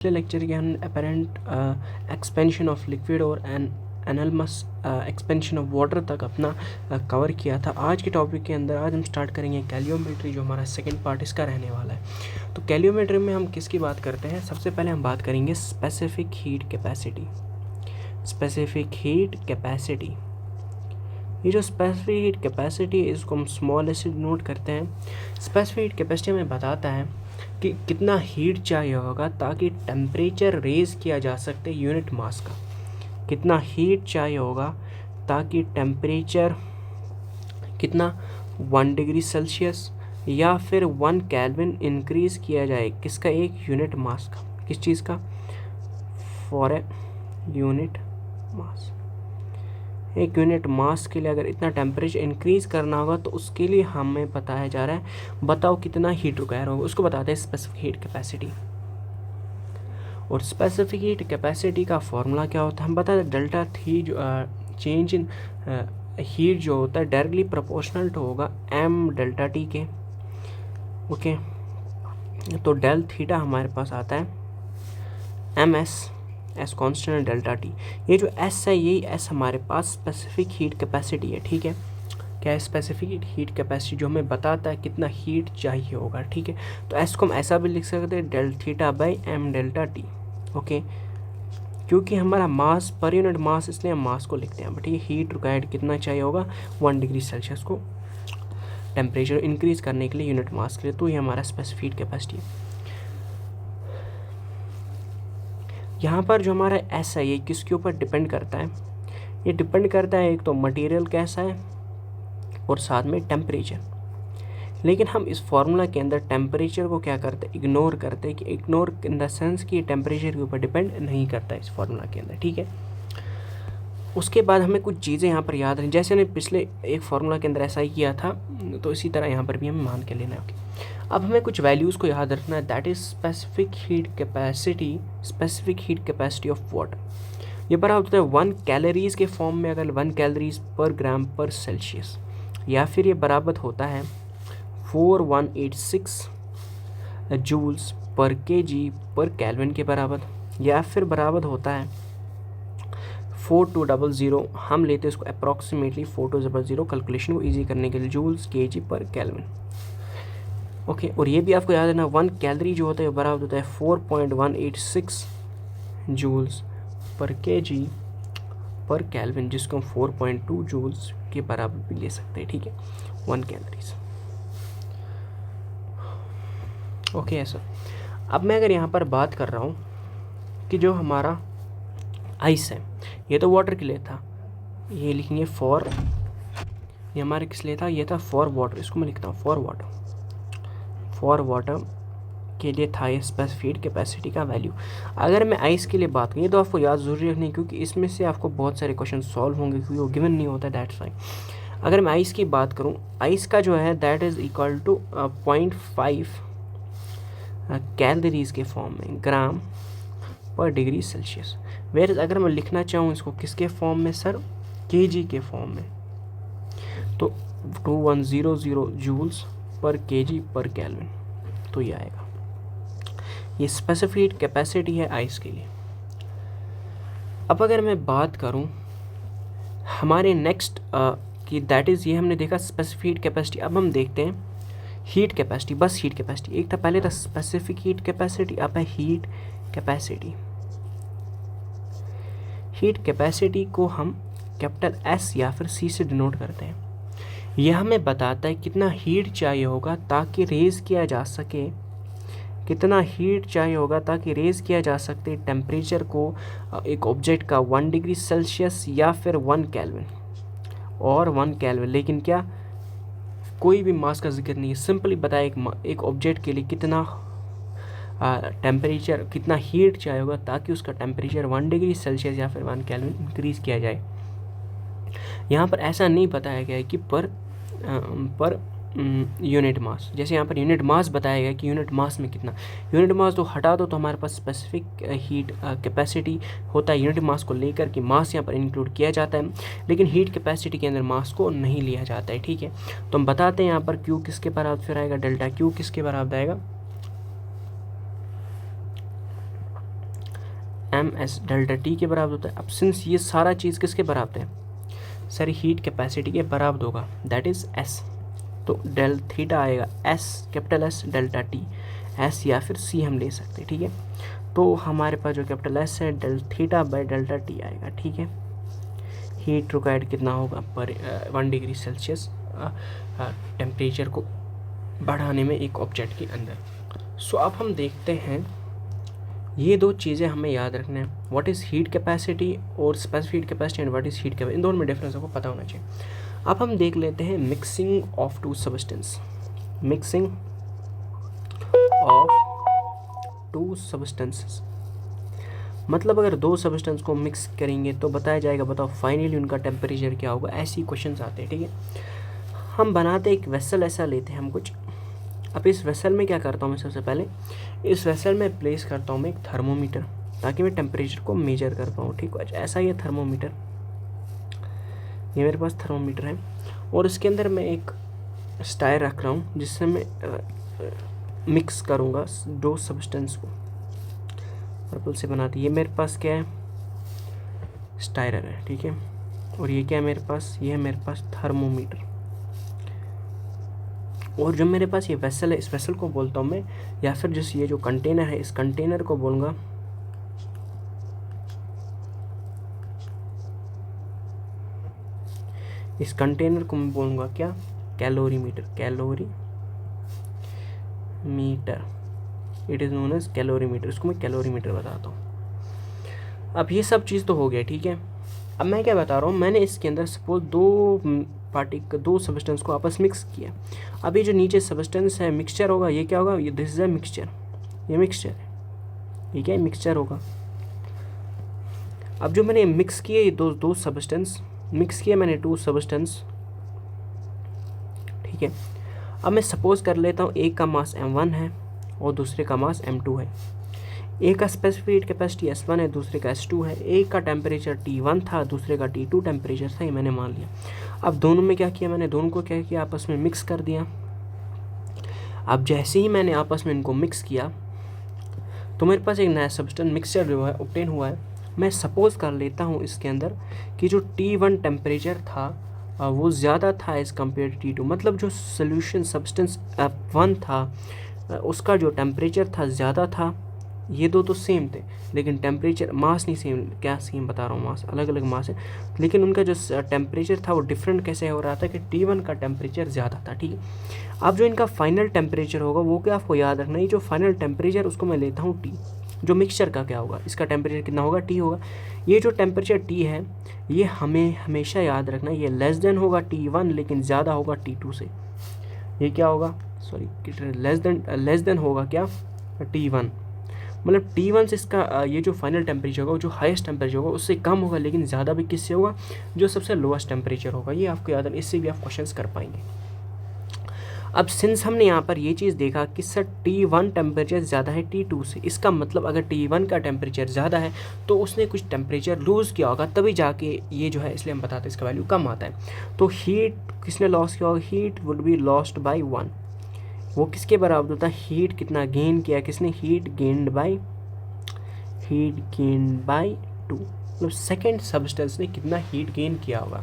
पिछले लेक्चर के हम अपेरेंट एक्सपेंशन ऑफ लिक्विड और एनॉर्मस एक्सपेंशन ऑफ वाटर तक अपना कवर किया था। आज के टॉपिक के अंदर आज हम स्टार्ट करेंगे कैलियोमेट्री, जो हमारा सेकंड पार्ट इसका रहने वाला है। तो कैलियोमेट्री में हम किसकी बात करते हैं? सबसे पहले हम बात करेंगे specific heat capacity. Specific heat capacity, ये जो स्पेसिफिक हीट कैपेसिटी है इसको हम स्मॉल एस से नोट करते हैं। स्पेसिफिक हीट कैपेसिटी हमें बताता है कि कितना हीट चाहिए होगा ताकि टेम्परेचर रेज किया जा सकते यूनिट मास का। कितना हीट चाहिए होगा ताकि टेम्परेचर कितना 1 डिग्री सेल्सियस या फिर 1 केल्विन इंक्रीज़ किया जाए किसका? एक यूनिट मास का। किस चीज़ का? For a unit mass. एक यूनिट मास के लिए अगर इतना टेम्परेचर इंक्रीज़ करना होगा तो उसके लिए हमें बताया जा रहा है, बताओ कितना हीट रिक्वायर होगा, उसको बताते हैं स्पेसिफिक हीट कैपेसिटी। और स्पेसिफिक हीट कैपेसिटी का फॉर्मूला क्या होता है? हम बताते हैं डेल्टा थी जो चेंज इन हीट जो होता है डायरेक्टली प्रोपोर्शनल टू होगा एम डेल्टा टी के। ओके, तो डेल थीटा हमारे पास आता है M S constant delta T. ये जो एस है यही एस हमारे पास स्पेसिफिक हीट कैपेसिटी है। ठीक है, क्या है? स्पेसिफिक हीट कैपेसिटी जो हमें बताता है कितना हीट चाहिए होगा। ठीक है, तो एस को हम ऐसा भी लिख सकते हैं del theta by M delta T. Okay, क्योंकि हमारा मास पर यूनिट मास, इसलिए हम मास को लिखते हैं। बट ये हीट रिक्वायर्ड कितना चाहिए होगा? 1 डिग्री सेल्सियस को टेम्परेचर इंक्रीज करने के लिए यूनिट मास के लिए। तो ये हमारा स्पेसिफिक हीट कैपेसिटी है। यहाँ पर जो हमारा एस है ये किसके ऊपर डिपेंड करता है? ये डिपेंड करता है एक तो मटेरियल कैसा है और साथ में टेम्परेचर। लेकिन हम इस फार्मूला के अंदर टेम्परेचर को क्या करते हैं? इग्नोर करते हैं। कि इग्नोर इन द सेंस कि ये टेम्परेचर के ऊपर डिपेंड नहीं करता है इस फार्मूला के अंदर। ठीक है, उसके बाद हमें कुछ चीज़ें यहाँ पर याद रखें, जैसे हमने पिछले एक फार्मूला के अंदर ऐसा ही किया था, तो इसी तरह यहाँ पर भी हमें मान के लेना है। ओके, अब हमें कुछ वैल्यूज़ को याद रखना है, that is specific heat capacity. Specific heat capacity of water ये बराबर होता है 1 कैलोरीज के फॉर्म में, अगर 1 कैलोरीज पर ग्राम पर सेल्सियस, या फिर ये बराबर होता है 4186 जूल्स पर केजी पर केल्विन के बराबर, या फिर बराबर होता है 4200। हम लेते हैं इसको अप्रॉक्सीमेटली 4200 कैलकुलेशन को ईजी करने के लिए, जूल्स केजी पर केल्विन। ओके, और ये भी आपको याद है ना, 1 कैलोरी जो होता है बराबर होता है 4.186 जूल्स पर केजी पर केल्विन, जिसको हम 4.2 जूल्स के बराबर भी ले सकते हैं। ठीक है, 1 कैलोरीज। ओके, ऐसा। अब मैं अगर यहाँ पर बात कर रहा हूँ कि जो हमारा आइस है, ये तो वाटर के लिए था, ये लिखेंगे फॉर, ये हमारे किस लिए था? ये था फॉर वाटर। इसको मैं लिखता हूँ फॉर वाटर। फॉर वाटर के लिए था ये स्पेसिफिक कैपेसिटी का वैल्यू। अगर मैं आइस के लिए बात करूँ, ये तो आपको याद ज़रूरी रखनी है क्योंकि इसमें से आपको बहुत सारे क्वेश्चन सॉल्व होंगे, क्योंकि वो गिवन नहीं होता, दैट्स वाई। अगर मैं आइस की बात करूँ, आइस का जो है that is equal to 0.5 calories के फॉर्म में ग्राम पर डिग्री सेल्सियस। वेयर अगर मैं लिखना चाहूँ इसको किसके फॉर्म में सर? केजी के फॉर्म में, तो 2100 जूल्स पर केजी पर केल्विन, तो ये आएगा। ये स्पेसिफिक कैपेसिटी है आइस के लिए। अब अगर मैं बात करूं हमारे नेक्स्ट कि दैट इज़, ये हमने देखा स्पेसिफिक कैपेसिटी। अब हम देखते हैं हीट कैपेसिटी। बस हीट कैपेसिटी एक था, पहले था स्पेसिफिक हीट कैपेसिटी, अब है हीट कैपेसिटी। हीट कैपेसिटी को हम कैपिटल एस या फिर सी से डिनोट करते हैं। यह हमें बताता है कितना हीट चाहिए होगा ताकि रेज किया जा सके, कितना हीट चाहिए होगा ताकि रेज किया जा सकते टेम्परेचर को एक ऑब्जेक्ट का 1 डिग्री सेल्सियस या फिर 1 केल्विन और 1 केल्विन। लेकिन क्या कोई भी मास का जिक्र नहीं है, सिंपली बताया एक ऑब्जेक्ट के लिए कितना टेम्परेचर, कितना हीट चाहिए होगा ताकि उसका टेम्परेचर 1 डिग्री सेल्सियस या फिर 1 केल्विन इंक्रीज़ किया जाए। यहाँ पर ऐसा नहीं बताया गया है कि पर यूनिट मास, जैसे यहाँ पर यूनिट मास बताया गया कि यूनिट मास में कितना। यूनिट मास तो हटा दो तो हमारे पास स्पेसिफिक हीट कैपेसिटी होता है, यूनिट मास को लेकर कि मास यहाँ पर इंक्लूड किया जाता है, लेकिन हीट कैपेसिटी के अंदर मास को नहीं लिया जाता है। ठीक है, तो हम बताते हैं यहाँ पर क्यू किसके बराबर फिर आएगा, डेल्टा क्यू किसके बराबर आएगा? एम एस डेल्टा टी के बराबर होता है। अब सिंस ये सारा चीज़ किसके बराबर है, सारी हीट कैपेसिटी के बराबर होगा, दैट इज़ एस। तो डेल थीटा आएगा S, capital S delta T, S या फिर सी हम ले सकते हैं, ठीक है। तो हमारे पास जो कैपिटल एस है del theta by delta T आएगा, ठीक है। हीट रिक्वायर्ड कितना होगा पर 1 डिग्री सेल्सियस टेम्परेचर को बढ़ाने में एक ऑब्जेक्ट के अंदर। सो अब हम देखते हैं, ये दो चीज़ें हमें याद रखना है, व्हाट इज़ हीट कैपेसिटी और specific heat capacity and what is heat capacity, इन दोनों में डिफरेंस आपको पता होना चाहिए। अब हम देख लेते हैं mixing of two substance, mixing of two substances, मतलब अगर दो सब्सटेंस को मिक्स करेंगे तो बताया जाएगा, बताओ फाइनली उनका टेम्परेचर क्या होगा, ऐसे ही क्वेश्चंस आते हैं, ठीक है। हम बनाते एक वेसल ऐसा लेते हैं हम कुछ। अब इस वेसल में क्या करता हूँ मैं, सबसे पहले इस वेसल में प्लेस करता हूँ मैं एक थर्मोमीटर, ताकि मैं टेम्परेचर को मेजर कर पाऊँ, ठीक है। ऐसा ही है थर्मोमीटर, ये मेरे पास थर्मोमीटर है, और इसके अंदर मैं एक स्टायर रख रहा हूँ जिससे मैं मिक्स करूँगा दो सब्सटेंस को, पर्पल से बनाती। ये मेरे पास क्या है, स्टायरर है, ठीक है। और ये क्या है मेरे पास, ये है मेरे पास थर्मोमीटर। और जो मेरे पास ये वेसल है, इस वेसल को बोलता हूँ मैं, या फिर जिस ये जो कंटेनर है, इस कंटेनर को बोलूँगा इस कंटेनर को मैं बोलूँगा क्या, calorimeter, calorie meter, it is known as calorimeter, इसको मैं कैलोरीमीटर बताता हूँ। अब ये सब चीज़ तो हो गया, ठीक है। अब मैं क्या बता रहा हूँ, मैंने इसके अंदर सपोज दो सब्सटेंस को आपस मिक्स किया। अब ये जो नीचे सब्सटेंस है मिक्सचर होगा, ये क्या होगा, ये दिस इज अ मिक्सचर, ये मिक्सचर है, ये क्या है, मिक्सचर होगा। अब जो मैंने मिक्स किए ये दो सब्सटेंस मिक्स किया मैंने, टू सब्सटेंस, ठीक है। अब मैं सपोज कर लेता हूँ एक का मास m1 है और दूसरे का मास m2 है। एक का स्पेसिफिक हीट कैपेसिटी S1 है, दूसरे का S2 है। एक का टेम्परेचर T1 था, दूसरे का T2 टेम्परेचर था, ये मैंने मान लिया। अब दोनों में क्या किया मैंने, दोनों को क्या किया, आपस में मिक्स कर दिया। अब जैसे ही मैंने आपस में इनको मिक्स किया तो मेरे पास एक नया सब्सटेंस मिक्सचर जो है ऑब्टेन हुआ है। मैं सपोज कर लेता हूँ इसके अंदर कि जो T1 टेम्परेचर था वो ज़्यादा था एज़ कम्पेयर टू T2, मतलब जो सोल्यूशन सब्सटेंस F1 था उसका जो टेम्परेचर था ज़्यादा था। ये दो तो सेम थे लेकिन टेम्परेचर, मास नहीं सेम, क्या सेम बता रहा हूँ, मास अलग अलग मास है, लेकिन उनका जो टेम्परेचर था वो डिफरेंट कैसे हो रहा था कि T1 का टेम्परेचर ज़्यादा था, ठीक है। अब जो इनका फाइनल टेम्परेचर होगा वो क्या आपको याद रखना है, जो फाइनल टेम्परेचर उसको मैं लेता हूँ T, जो मिक्सचर का क्या होगा, इसका टेम्परेचर कितना होगा, T होगा। ये जो टेम्परेचर T है ये हमें हमेशा याद रखना है, ये लेस देन होगा T1 लेकिन ज़्यादा होगा T2 से। ये क्या होगा, सॉरी लेस देन होगा क्या, T1, मतलब T1 से इसका ये जो फाइनल टेम्परेचर होगा, जो हाईएस्ट टेम्परेचर होगा उससे कम होगा, लेकिन ज़्यादा भी किससे होगा, जो सबसे लोएस्ट टेम्परेचर होगा। ये आपको याद है, इससे भी आप क्वेश्चंस कर पाएंगे। अब सिंस हमने यहाँ पर ये चीज़ देखा कि सर T1 टेम्परेचर ज़्यादा है T2 से, इसका मतलब अगर T1 का टेम्परेचर ज़्यादा है तो उसने कुछ टेम्परेचर लूज़ किया होगा, तभी जाके ये जो है, इसलिए हम बताते हैं इसका वैल्यू कम आता है। तो हीट किसने लॉस किया होगा, heat would be lost by 1, वो किसके बराबर होता है, हीट कितना गेन किया किसने, हीट गेन्ड बाई 2, मतलब सेकेंड सब्सटेंस ने कितना हीट गेन किया होगा।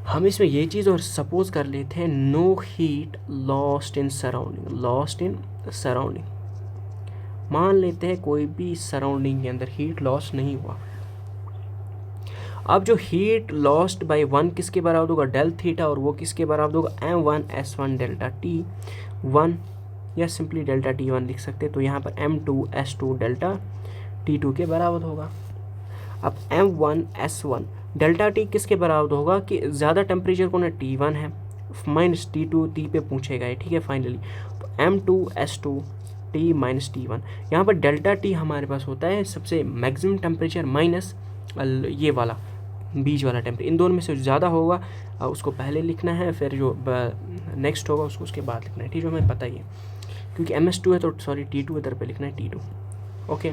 हम इसमें ये चीज़ और सपोज कर लेते हैं, no heat lost in surrounding, lost in surrounding, मान लेते हैं कोई भी सराउंडिंग के अंदर हीट लॉस नहीं हुआ। अब जो हीट लॉस्ट बाय 1 किसके बराबर होगा, डेल थीटा, और वो किसके बराबर होगा, m1 S1 डेल्टा T1, या सिंपली डेल्टा T1 लिख सकते हैं। तो यहाँ पर m2 S2 डेल्टा T2 के बराबर होगा। अब m1 S1 डेल्टा T किसके बराबर होगा, कि ज़्यादा टेम्परेचर कौन है, T1 है, माइनस T2, T पे पूछेगा ये, ठीक है। फाइनली तो m2 S2 T minus T1, यहाँ पर डेल्टा T हमारे पास होता है सबसे मैक्सिमम टेम्परेचर माइनस ये वाला बीच वाला टेम्परेचर, इन दोनों में से ज़्यादा होगा उसको पहले लिखना है, फिर जो नेक्स्ट होगा उसको उसके बाद लिखना है, ठीक है। हमें पता ही है क्योंकि MS2 है तो सॉरी T2 इधर पे लिखना है T2, ओके।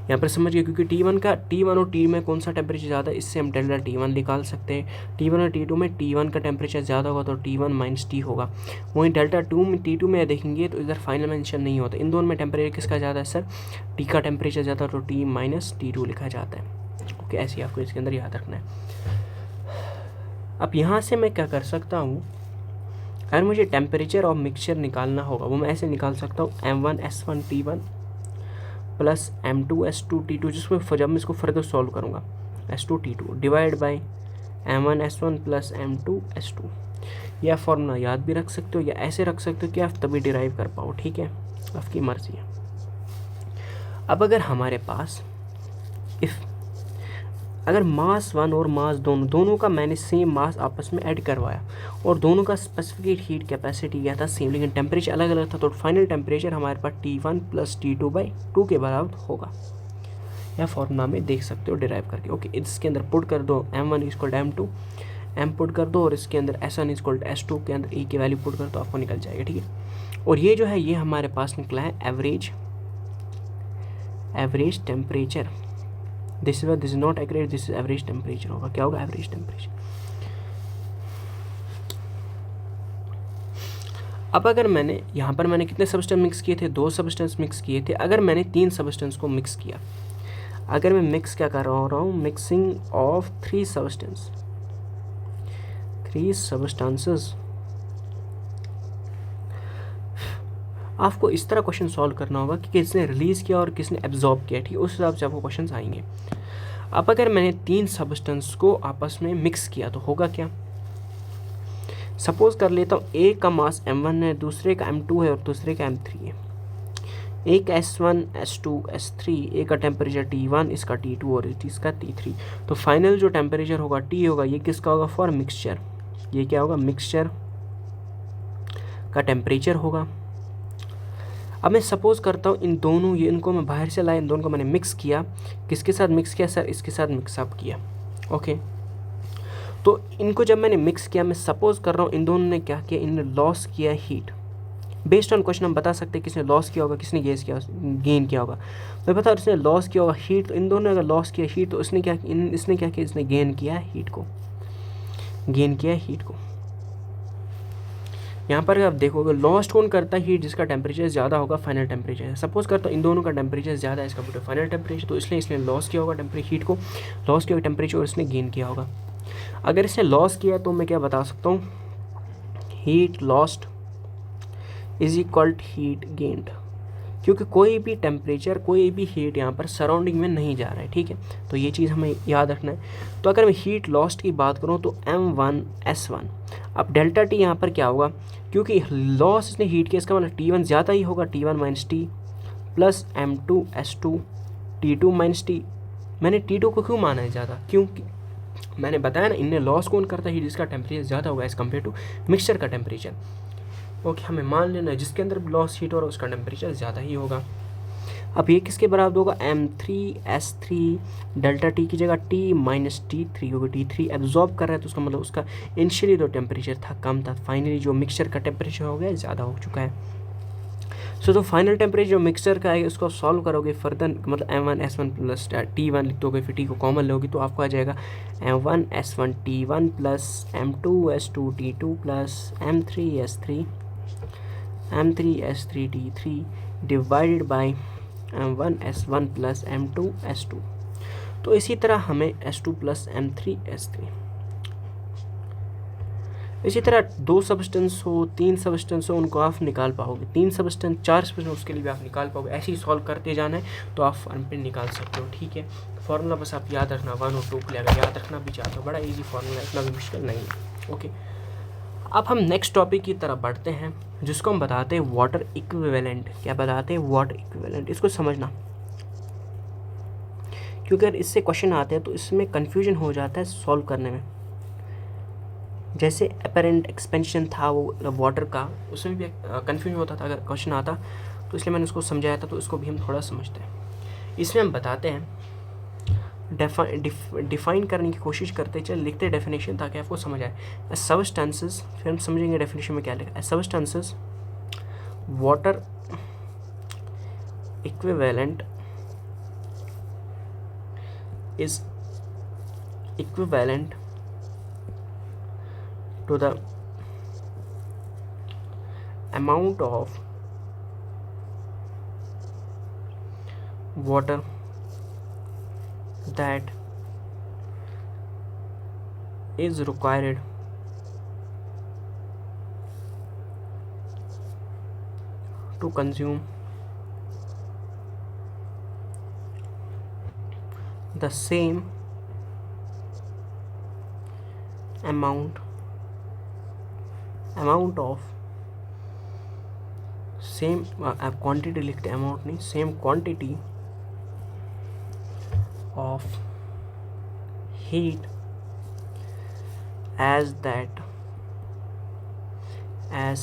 यहाँ पर समझ गए, क्योंकि T1 और T में कौन सा टेम्परेचर ज़्यादा है, इससे हम डेल्टा T1 निकाल सकते हैं। T1 और T2 में T1 का टेम्परेचर ज़्यादा होगा तो T1 माइनस T होगा। वहीं डेल्टा T2 में देखेंगे तो इधर फाइनल मेंशन नहीं होता। इन दोनों में टेम्परेचर किसका ज़्यादा है सर, T का टेम्परेचर ज़्यादा, तो T माइनस T2 लिखा जाता है। ओके, ऐसे ही आपको इसके अंदर याद रखना है। अब यहाँ से मैं क्या कर सकता हूँ, अगर मुझे टेम्परेचर ऑफ मिक्सचर निकालना होगा वो मैं ऐसे निकाल सकता हूँ M1S1T1 प्लस M2S2T2, जिसमें जब मैं इसको फर्दर सॉल्व करूँगा S2T2 divide by M1S1 plus M2S2। यह फॉर्मूला याद भी रख सकते हो या ऐसे रख सकते हो कि आप तभी डिराइव कर पाओ, ठीक है, आपकी मर्जी है। अब अगर हमारे पास अगर मास 1 और मास दोनों का मैंने सेम मास आपस में ऐड करवाया और दोनों का स्पेसिफिक हीट कैपेसिटी क्या था सेम, लेकिन टेम्परेचर अलग अलग था, तो फाइनल टेम्परेचर हमारे पास T1 प्लस T2/2 के बराबर होगा। यह फॉर्मूला में देख सकते हो डिराइव करके। ओके, इसके अंदर पुट कर दो M1 equal M2, M put कर दो और इसके अंदर S1 इक्वल S2 के अंदर E की वैल्यू पुट कर दो, आपको निकल जाएगा, ठीक है। और ये जो है ये हमारे पास निकला है average temperature. This is not accurate, this is average temperature होगा। क्या होगा, एवरेज टेम्परेचर। अब अगर मैंने यहाँ पर मैंने कितने सब्सटेंस मिक्स किए थे, 2 सब्सटेंस मिक्स किए थे। अगर मैंने 3 सब्सटेंस को मिक्स किया, अगर मैं मिक्स क्या कर रहा हूँ, मिक्सिंग ऑफ 3 सब्सटेंसेस, आपको इस तरह क्वेश्चन सॉल्व करना होगा कि किसने रिलीज किया और किसने एब्जॉर्ब किया, ठीक है, उस हिसाब से आपको क्वेश्चन आएंगे। अब अगर मैंने 3 सब्सटेंस को आपस में मिक्स किया तो होगा क्या, सपोज कर लेता हूँ एक का मास M1 है, दूसरे का M2 है और दूसरे का M3 है। एक S1 S2 S3, एक का टेम्परेचर T1, इसका T2 और इसका T3। तो फाइनल जो टेम्परेचर होगा T होगा, ये किसका होगा, फॉर मिक्सचर। ये क्या होगा, मिक्सचर का टेम्परेचर होगा। अब मैं सपोज करता हूँ इन दोनों, ये इनको मैं बाहर से लाया, इन दोनों को मैंने मिक्स किया। किसके साथ मिक्स किया सर, इसके साथ मिक्सअप किया। ओके, तो इनको जब मैंने मिक्स किया, मैं सपोज कर रहा हूँ इन दोनों ने क्या किया, इन्होंने लॉस किया हीट। बेस्ड ऑन क्वेश्चन हम बता सकते हैं किसने लॉस किया होगा, किसने गेन किया होगा। मैं बता इसने लॉस किया होगा हीट, तो इन दोनों ने अगर लॉस किया हीट तो इसने क्या किया, इसने गेन किया हीट को। यहाँ पर आप देखोगे लॉस्ट कौन करता है, हीट जिसका टेम्परेचर ज़्यादा होगा फाइनल टेम्परेचर। सपोज करता हूँ इन दोनों का टेम्परेचर ज़्यादा है इसका फाइनल टेम्परेचर, तो इसलिए इसने लॉस किया होगा हीट को, लॉस किया होगा टेम्परेचर, और इसने गेन किया होगा। अगर इसने लॉस किया तो मैं क्या बता सकता हूँ, heat lost is equal to heat gained, क्योंकि कोई भी टेम्परेचर कोई भी हीट यहाँ पर सराउंडिंग में नहीं जा रहा है, ठीक है, तो ये चीज़ हमें याद रखना है। तो अगर मैं हीट लॉस्ट की बात करूँ तो M1S1, अब डेल्टा T यहाँ पर क्या होगा, क्योंकि लॉस इसने हीट किया, इसका मतलब T1 ज़्यादा ही होगा, T1 minus T plus M2S2 T2 minus T। मैंने T2 को क्यों माना है ज़्यादा, क्योंकि मैंने बताया ना इनने लॉस कौन करता है, हीट जिसका टेम्परेचर ज़्यादा होगा एज़ कम्पेयर टू मिक्सचर का टेम्परेचर। ओके, हमें मान लेना है जिसके अंदर लॉस हीट हो रहा है उसका टेम्परेचर ज़्यादा ही होगा। अब ये किसके बराबर होगा, M3S3 डेल्टा T की जगह T माइनस T3, क्योंकि T3 एब्जॉर्ब कर रहा है तो उसका मतलब उसका इनिशियली जो टेम्परेचर था कम था, फाइनली जो मिक्सचर का टेम्परेचर हो गया ज़्यादा हो चुका है। सो तो फाइनल टेम्परेचर जो मिक्सचर का है उसको सॉल्व करोगे फर्दर, मतलब M1S1 प्लस T1 लिख दोगे, फिर T को कॉमन लोगे तो आपको आ जाएगा M1S1 T1 plus M2S2 T2 plus M3S3 T3 divided by M1S1 plus M2S2। तो इसी तरह हमें S2 प्लस M3S3, इसी तरह 2 सब्सटेंस हो, 3 सब्सटेंस हो, उनको आप निकाल पाओगे, 3 सब्सटेंस 4 सब्सटेंस उसके लिए भी आप निकाल पाओगे। ऐसे ही सॉल्व करते जाना है तो आप फॉर्म पे निकाल सकते हो, ठीक है। फॉर्मूला बस आप याद रखना 1 और 2 के लिए, अगर याद रखना भी चाहते हो, बड़ा इजी फॉर्मूला, इतना भी मुश्किल नहीं है। ओके, अब हम नेक्स्ट टॉपिक की तरफ बढ़ते हैं जिसको हम बताते हैं वाटर इक्विवेलेंट। क्या बताते हैं, वाटर इक्विवेलेंट। इसको समझना, क्योंकि अगर इससे क्वेश्चन आते हैं तो इसमें कन्फ्यूजन हो जाता है सॉल्व करने में। जैसे अपेरेंट एक्सपेंशन था वो वाटर का, उसमें भी कन्फ्यूजन होता था अगर क्वेश्चन आता, तो इसलिए मैंने उसको समझाया था, तो इसको भी हम थोड़ा समझते हैं। इसमें हम बताते हैं डिफाइन करने की कोशिश करते, चल लिखते डेफिनेशन ताकि आपको समझ आए। सबस्टेंसेस, फिर हम समझेंगे डेफिनेशन में क्या लिखा है। Substances water equivalent is equivalent to the amount of water that is required to consume the same amount of same quantity लिखते amount नहीं, same quantity of heat as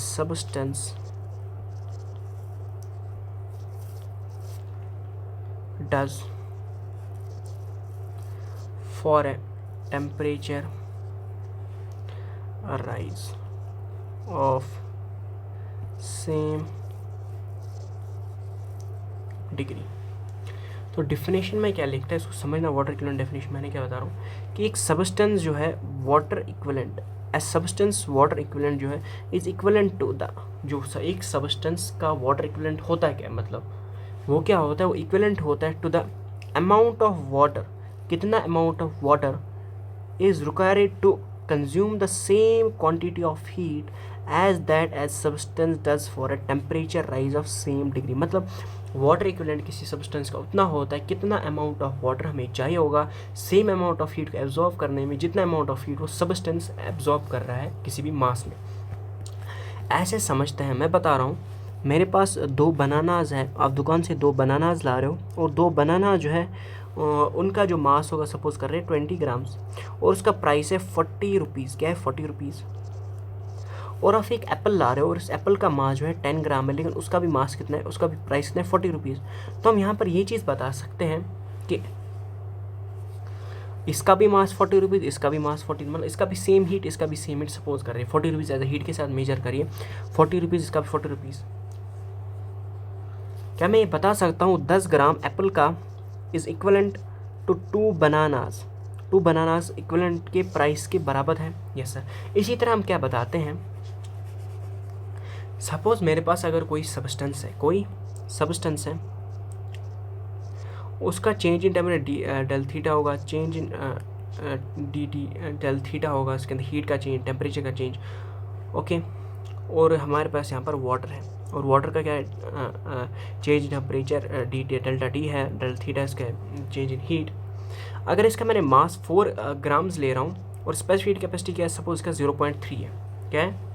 substance does for a temperature rise of same degree. तो definition में क्या लिखता है इसको समझना। Water equivalent definition मैंने क्या बता रहा हूँ कि एक सबस्टेंस जो है water equivalent as substance water equivalent जो है इज इक्विवेलेंट टू द, जो एक सबस्टेंस का वाटर इक्विवेलेंट होता है क्या, मतलब वो क्या होता है, वो इक्विवेलेंट होता है to the amount of water, कितना amount of water is required to consume the same quantity of heat as substance does for a temperature rise of same degree. मतलब वाटर इक्विवेलेंट किसी सब्सटेंस का उतना होता है कितना अमाउंट ऑफ वाटर हमें चाहिए होगा सेम अमाउंट ऑफ हीट को एब्जॉर्ब करने में, जितना अमाउंट ऑफ हीट वो सब्सटेंस एब्जॉर्ब कर रहा है किसी भी मास में। ऐसे समझते हैं, मैं बता रहा हूँ, मेरे पास 2 बनानाज है, आप दुकान से 2 बनानाज ला रहे हो और 2 बनाना जो है उनका जो मास होगा सपोज कर रहे हैं 20 ग्राम्स और उसका प्राइस है 40 रुपीज़। क्या है 40 रुपीज़। और आप एक एप्पल ला रहे हो और इस एप्पल का मास जो है 10 ग्राम है, लेकिन उसका भी मास कितना है, उसका भी प्राइस कितना है 40 रुपीज़। तो हम यहाँ पर ये चीज़ बता सकते हैं कि इसका भी मास 40 रुपीज़, इसका भी मास 40, मतलब इसका भी सेम हीट, इसका भी सेम हीट सपोज कर रहे हैं 40 रुपीज़ एज ए हीट के साथ मेजर करिए, 40 रुपीज़, इसका भी 40 रुपीज़। क्या मैं ये बता सकता हूँ 10 ग्राम एप्पल का is equivalent to 2 bananas, 2 bananas equivalent के प्राइस के बराबर है। Yes sir. इसी तरह हम क्या बताते हैं, सपोज मेरे पास अगर कोई सब्सटेंस है, उसका change in temperature del theta होगा, change in D T del theta होगा, उसके अंदर हीट का चेंज, टेम्परेचर का चेंज, ओके। और हमारे पास यहाँ पर वाटर है और वाटर का क्या है, change in temperature D T delta T है, डेल थीटा इसका चेंज इन हीट। अगर इसका मैंने मास 4 ग्राम्स ले रहा हूँ और स्पेसिफिक कैपेसिटी क्या है, सपोज इसका 0.3 है, क्या है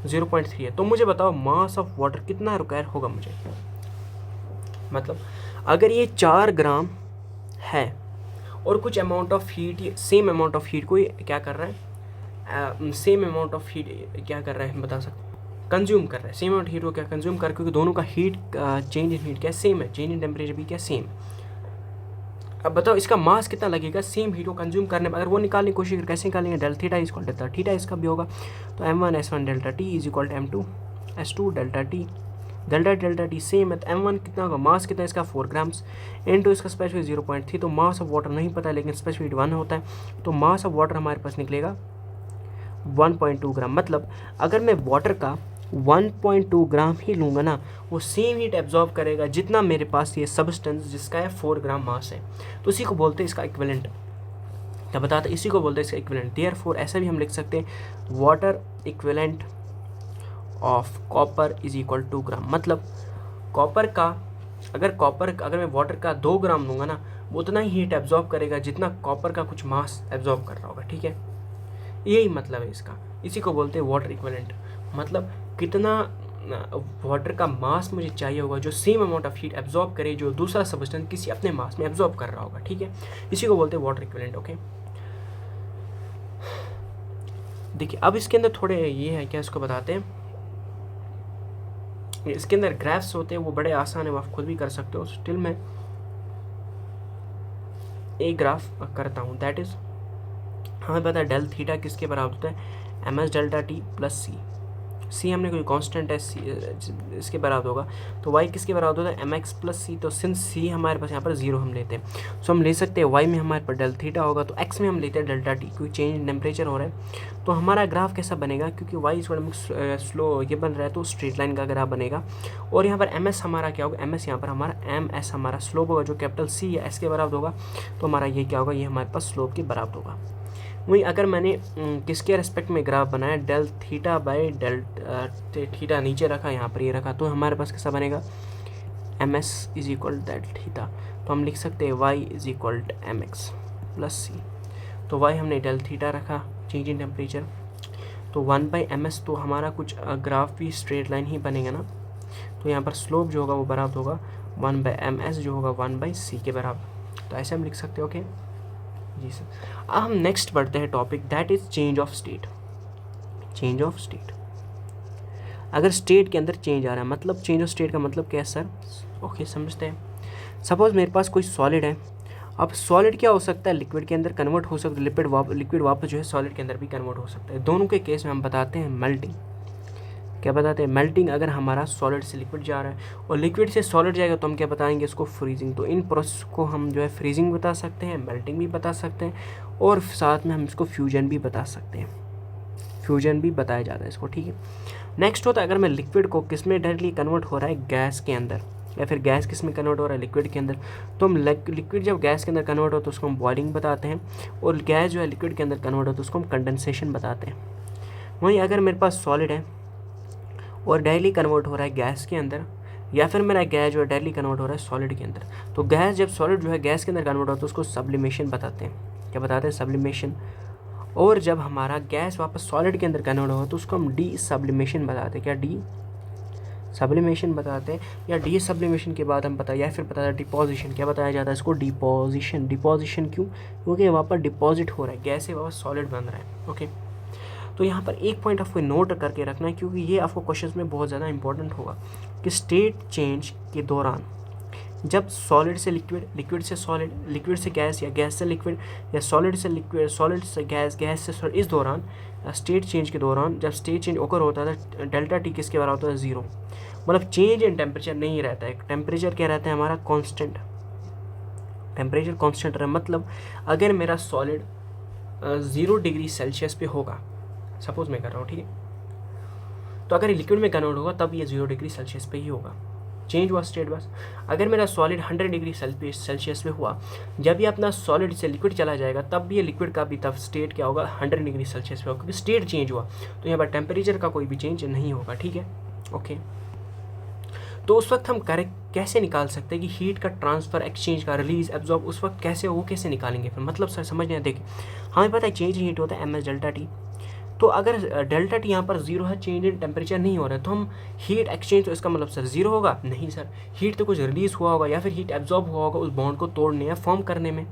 0.3 है, तो मुझे बताओ मास ऑफ वाटर कितना रिक्वायर होगा मुझे। मतलब अगर ये 4 ग्राम है और कुछ amount of heat, same amount of heat को क्या कर रहा है, सेम अमाउंट ऑफ हीट क्या कर रहा है, हम बता सकते कंज्यूम कर रहा है, सेम अमाउंट हीट को क्या कंज्यूम कर, क्योंकि दोनों का हीट चेंज इन हीट क्या सेम है, चेंज इन टेम्परेचर भी क्या सेम। अब बताओ इसका मास कितना लगेगा सेम हीट को कंज्यूम करने में। अगर वो निकालने की कोशिश करें, कैसे निकालेंगे, del theta is equal delta theta इसका भी होगा, तो m1 s1 delta t is equal to m2 s2 delta t, delta T same है, तो m1 कितना होगा, मास कितना है इसका 4 ग्राम्स, इनटू इसका स्पेसिफिक 0.3, तो मास ऑफ वाटर नहीं पता है लेकिन स्पेसिफिक 1 होता है, तो मास ऑफ वाटर हमारे पास निकलेगा 1.2 ग्राम। मतलब अगर मैं वाटर का 1.2 ग्राम ही लूँगा ना, वो सेम हीट एब्जॉर्ब करेगा जितना मेरे पास ये सब्सटेंस जिसका है 4 ग्राम मास है, तो इसी को बोलते हैं इसका इक्विवेलेंट। क्या बताते, इसी को बोलते हैं इसका इक्विवेलेंट। देयरफॉर ऐसा भी हम लिख सकते हैं water equivalent of copper is equal 2 ग्राम। मतलब कॉपर का अगर मैं वाटर का 2 ग्राम लूँगा ना, वो उतना ही हीट एब्जॉर्ब करेगा जितना कॉपर का कुछ मास एब्जॉर्ब कर रहा होगा, ठीक है। यही मतलब है इसका, इसी को बोलते हैं वाटर इक्विवेलेंट। मतलब कितना वाटर का मास मुझे चाहिए होगा जो same amount of heat absorb करे जो दूसरा सब्सटेंस किसी अपने मास में एब्जॉर्ब कर रहा होगा, ठीक है। इसी को बोलते हैं वाटर इक्विवेलेंट, ओके। देखिए अब इसके अंदर थोड़े ये है, क्या इसको बताते हैं, इसके अंदर ग्राफ्स होते हैं, वो बड़े आसान है, वो आप खुद भी कर सकते हो। स्टिल मैं एक ग्राफ करता हूँ, दैट इज हमें पता है डेल थीटा किसके बराबर होता है, M S delta T plus C, C हमने कोई कांस्टेंट है, सी इसके बराबर होगा, तो वाई किसके बराबर होता है, एम एक्स प्लस सी। तो सिंस सी हमारे पास यहाँ पर जीरो हम लेते हैं, सो हम ले सकते हैं वाई में हमारे पास डेल थीटा होगा, तो एक्स में हम लेते हैं डेल्टा टी, क्योंकि चेंज इन टेम्परेचर हो रहा है। तो हमारा ग्राफ कैसा बनेगा, क्योंकि वाई थोड़ा स्लो ये बन रहा है, तो स्ट्रेट लाइन का ग्राफ बनेगा। और यहाँ पर एम एस हमारा क्या होगा, एम एस यहाँ पर हमारा एम एस हमारा स्लोप होगा, जो कैपिटल सी या एस के बराबर होगा, तो हमारा ये क्या होगा, ये हमारे पास स्लोप के बराबर होगा। वहीं अगर मैंने किसके रेस्पेक्ट में ग्राफ बनाया, del theta by del theta नीचे रखा, यहाँ पर ये रखा, तो हमारे पास कैसा बनेगा, M S is equal del theta. तो हम लिख सकते हैं Y is equal M X plus C. तो वाई हमने डेल थीटा रखा, चेंज इन टेम्परेचर, तो 1/ms, तो हमारा कुछ ग्राफ भी स्ट्रेट लाइन ही बनेगा ना। तो यहाँ पर स्लोप जो होगा वो बराबर होगा 1/ms, जो होगा 1/c के बराबर। तो ऐसे हम लिख सकते हैं। ओके जी सर। अब हम नेक्स्ट बढ़ते हैं topic, that is change of state. Change of state, अगर स्टेट के अंदर चेंज आ रहा है, मतलब चेंज ऑफ स्टेट का मतलब क्या है सर। ओके समझते हैं। सपोज मेरे पास कोई सॉलिड है, अब सॉलिड क्या हो सकता है, लिक्विड के अंदर कन्वर्ट हो सकता है, लिक्विड वापस जो है सॉलिड के अंदर भी कन्वर्ट हो सकता है। दोनों के केस में हम बताते हैं मेल्टिंग। क्या बताते हैं, मेल्टिंग। अगर हमारा सॉलिड से लिक्विड जा रहा है और लिक्विड से सॉलिड जाएगा, तो हम क्या बताएंगे, इसको फ्रीजिंग। तो इन प्रोसेस को हम जो है फ्रीजिंग बता सकते हैं, मेल्टिंग भी बता सकते हैं, और साथ में हम इसको फ्यूजन भी बता सकते हैं। फ्यूजन भी बताया जाता है इसको, ठीक है। नेक्स्ट होता है, अगर मैं लिक्विड को किस में डायरेक्टली कन्वर्ट हो रहा है, गैस के अंदर, या फिर गैस किस में कन्वर्ट हो रहा है, लिक्विड के अंदर, तो हम लिक्विड जब गैस के अंदर कन्वर्ट हो तो उसको हम बॉइलिंग बताते हैं, और गैस जो है लिक्विड के अंदर कन्वर्ट हो तो उसको हम कंडेंसेशन बताते हैं। वहीं अगर मेरे पास सॉलिड है और डायरेक्टली कन्वर्ट हो रहा है गैस के अंदर, या फिर मेरा गैस जो है डायरेक्टली कन्वर्ट हो रहा है सॉलिड के अंदर, तो गैस जब सॉलिड जो है गैस के अंदर कन्वर्ट हो तो उसको सब्लिमेशन बताते हैं। क्या बताते हैं, सब्लिमेशन। और जब हमारा गैस वापस सॉलिड के अंदर कन्वर्ट हो तो उसको हम डी सब्लिमेशन बताते हैं। क्या, डी सब्लिमेशन बताते हैं, या डी सब्लिमेशन के बाद हम बताया, या फिर बताया डिपोजिशन। क्या बताया जाता है इसको, डिपोजिशन। डिपोजिशन क्यों, क्योंकि वहाँ पर डिपॉजिट हो रहा है, गैस से वापस सॉलिड बन रहा है। ओके, तो यहाँ पर एक पॉइंट आपको नोट करके रखना है, क्योंकि ये आपको क्वेश्चंस में बहुत ज़्यादा इंपॉर्टेंट होगा कि स्टेट चेंज के दौरान जब सॉलिड से लिक्विड, लिक्विड से सॉलिड, लिक्विड से गैस, या गैस से लिक्विड, या सॉलिड से लिक्विड, सॉलिड से गैस, गैस से सॉलिड, इस दौरान स्टेट चेंज के दौरान जब स्टेट चेंज ओकर होता है, डेल्टा टी किसके बराबर होता है, ज़ीरो। मतलब चेंज इन टेम्परेचर नहीं रहता है, टेम्परेचर क्या रहता है हमारा, कांस्टेंट। टेम्परेचर कांस्टेंट रहा, मतलब अगर मेरा सॉलिड 0 डिग्री सेल्सियस पे होगा, सपोज मैं कर रहा हूँ, ठीक है, तो अगर ये लिक्विड में कन्वर्ट होगा तब ये 0 डिग्री सेल्सियस पे ही होगा। चेंज हुआ स्टेट बस। अगर मेरा सॉलिड 100 डिग्री सेल्सियस पे हुआ, जब ये अपना सॉलिड से लिक्विड चला जाएगा तब ये लिक्विड का भी तब स्टेट क्या होगा, 100 डिग्री सेल्सियस पे होगा, क्योंकि स्टेट चेंज हुआ। तो यहाँ पर टेम्परेचर का कोई भी चेंज नहीं होगा, ठीक है। ओके, तो उस वक्त हम कैसे निकाल सकते हैं कि हीट का ट्रांसफ़र, एक्सचेंज का, रिलीज, एब्जॉर्ब, उस वक्त कैसे, वो कैसे निकालेंगे फिर, मतलब सर समझ नहीं, देखिए हमें पता है चेंज इन हीट होता है एम एस डेल्टा टी। तो अगर डेल्टा टी यहाँ पर जीरो है, चेंज इन टेम्परेचर नहीं हो रहा है, तो हम हीट एक्सचेंज, तो इसका मतलब सर जीरो होगा, नहीं सर, हीट तो कुछ रिलीज हुआ होगा, या फिर हीट एब्जॉर्ब हुआ होगा उस बॉन्ड को तोड़ने या फॉर्म करने में।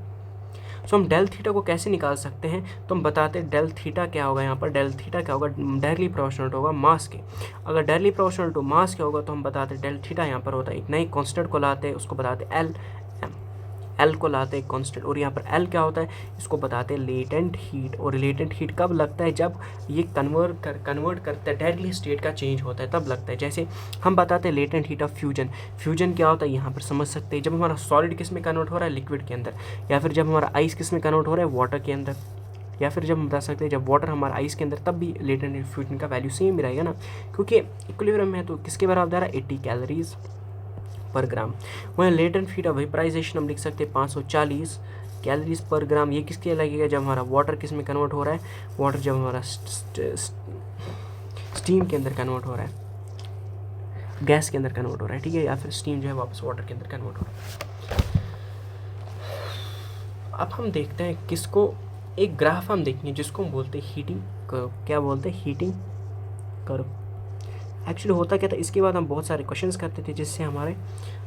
सो हम डेल थीटा को कैसे निकाल सकते हैं, तो हम बताते हैं डेल थीटा क्या होगा, यहाँ पर डेल थीटा क्या होगा, डायरेक्टली प्रोपोर्शनल होगा मास के। अगर डायरेक्टली प्रोपोर्शनल टू मास क्या होगा, तो हम बताते हैं डेल थीटा यहाँ पर होता है एक नई कॉन्स्टेंट को लाते हैं, उसको बताते हैं एल, एल को लाते हैं कांस्टेंट, और यहाँ पर एल क्या होता है, इसको बताते हैं लेटेंट हीट। और लेटेंट हीट कब लगता है, जब ये कन्वर्ट करता है, डायरेक्टली स्टेट का चेंज होता है तब लगता है। जैसे हम बताते हैं latent heat of fusion. Fusion क्या होता है यहाँ पर समझ सकते हैं, जब हमारा सॉलिड किस में कन्वर्ट हो रहा है, लिक्विड के अंदर, या फिर जब हमारा आइस किस में कन्वर्ट हो रहा है, वाटर के अंदर, या फिर जब हम बता सकते हैं जब वाटर हमारा आइस के अंदर, तब भी लेटेंट हीट फ्यूजन का वैल्यू सेम ही रहेगा ना, क्योंकि इक्विलिब्रियम है। तो किसके बराबर है, 80 कैलोरीज पर ग्राम। वहीं लेटेंट हीट ऑफ वेपराइजेशन हम लिख सकते हैं 540 कैलोरीज पर ग्राम। ये किसके लगेगा, जब हमारा वाटर किस में कन्वर्ट हो रहा है, वाटर जब हमारा स्टीम के अंदर कन्वर्ट हो रहा है, गैस के अंदर कन्वर्ट हो रहा है, ठीक है, या फिर स्टीम जो है वापस वाटर के अंदर कन्वर्ट हो रहा है। अब हम देखते हैं किसको, एक ग्राफ हम देखेंगे जिसको हम बोलते हैं हीटिंग कर्व। क्या बोलते हैं, हीटिंग कर्व। एक्चुअली होता क्या था, इसके बाद हम बहुत सारे क्वेश्चंस करते थे जिससे हमारे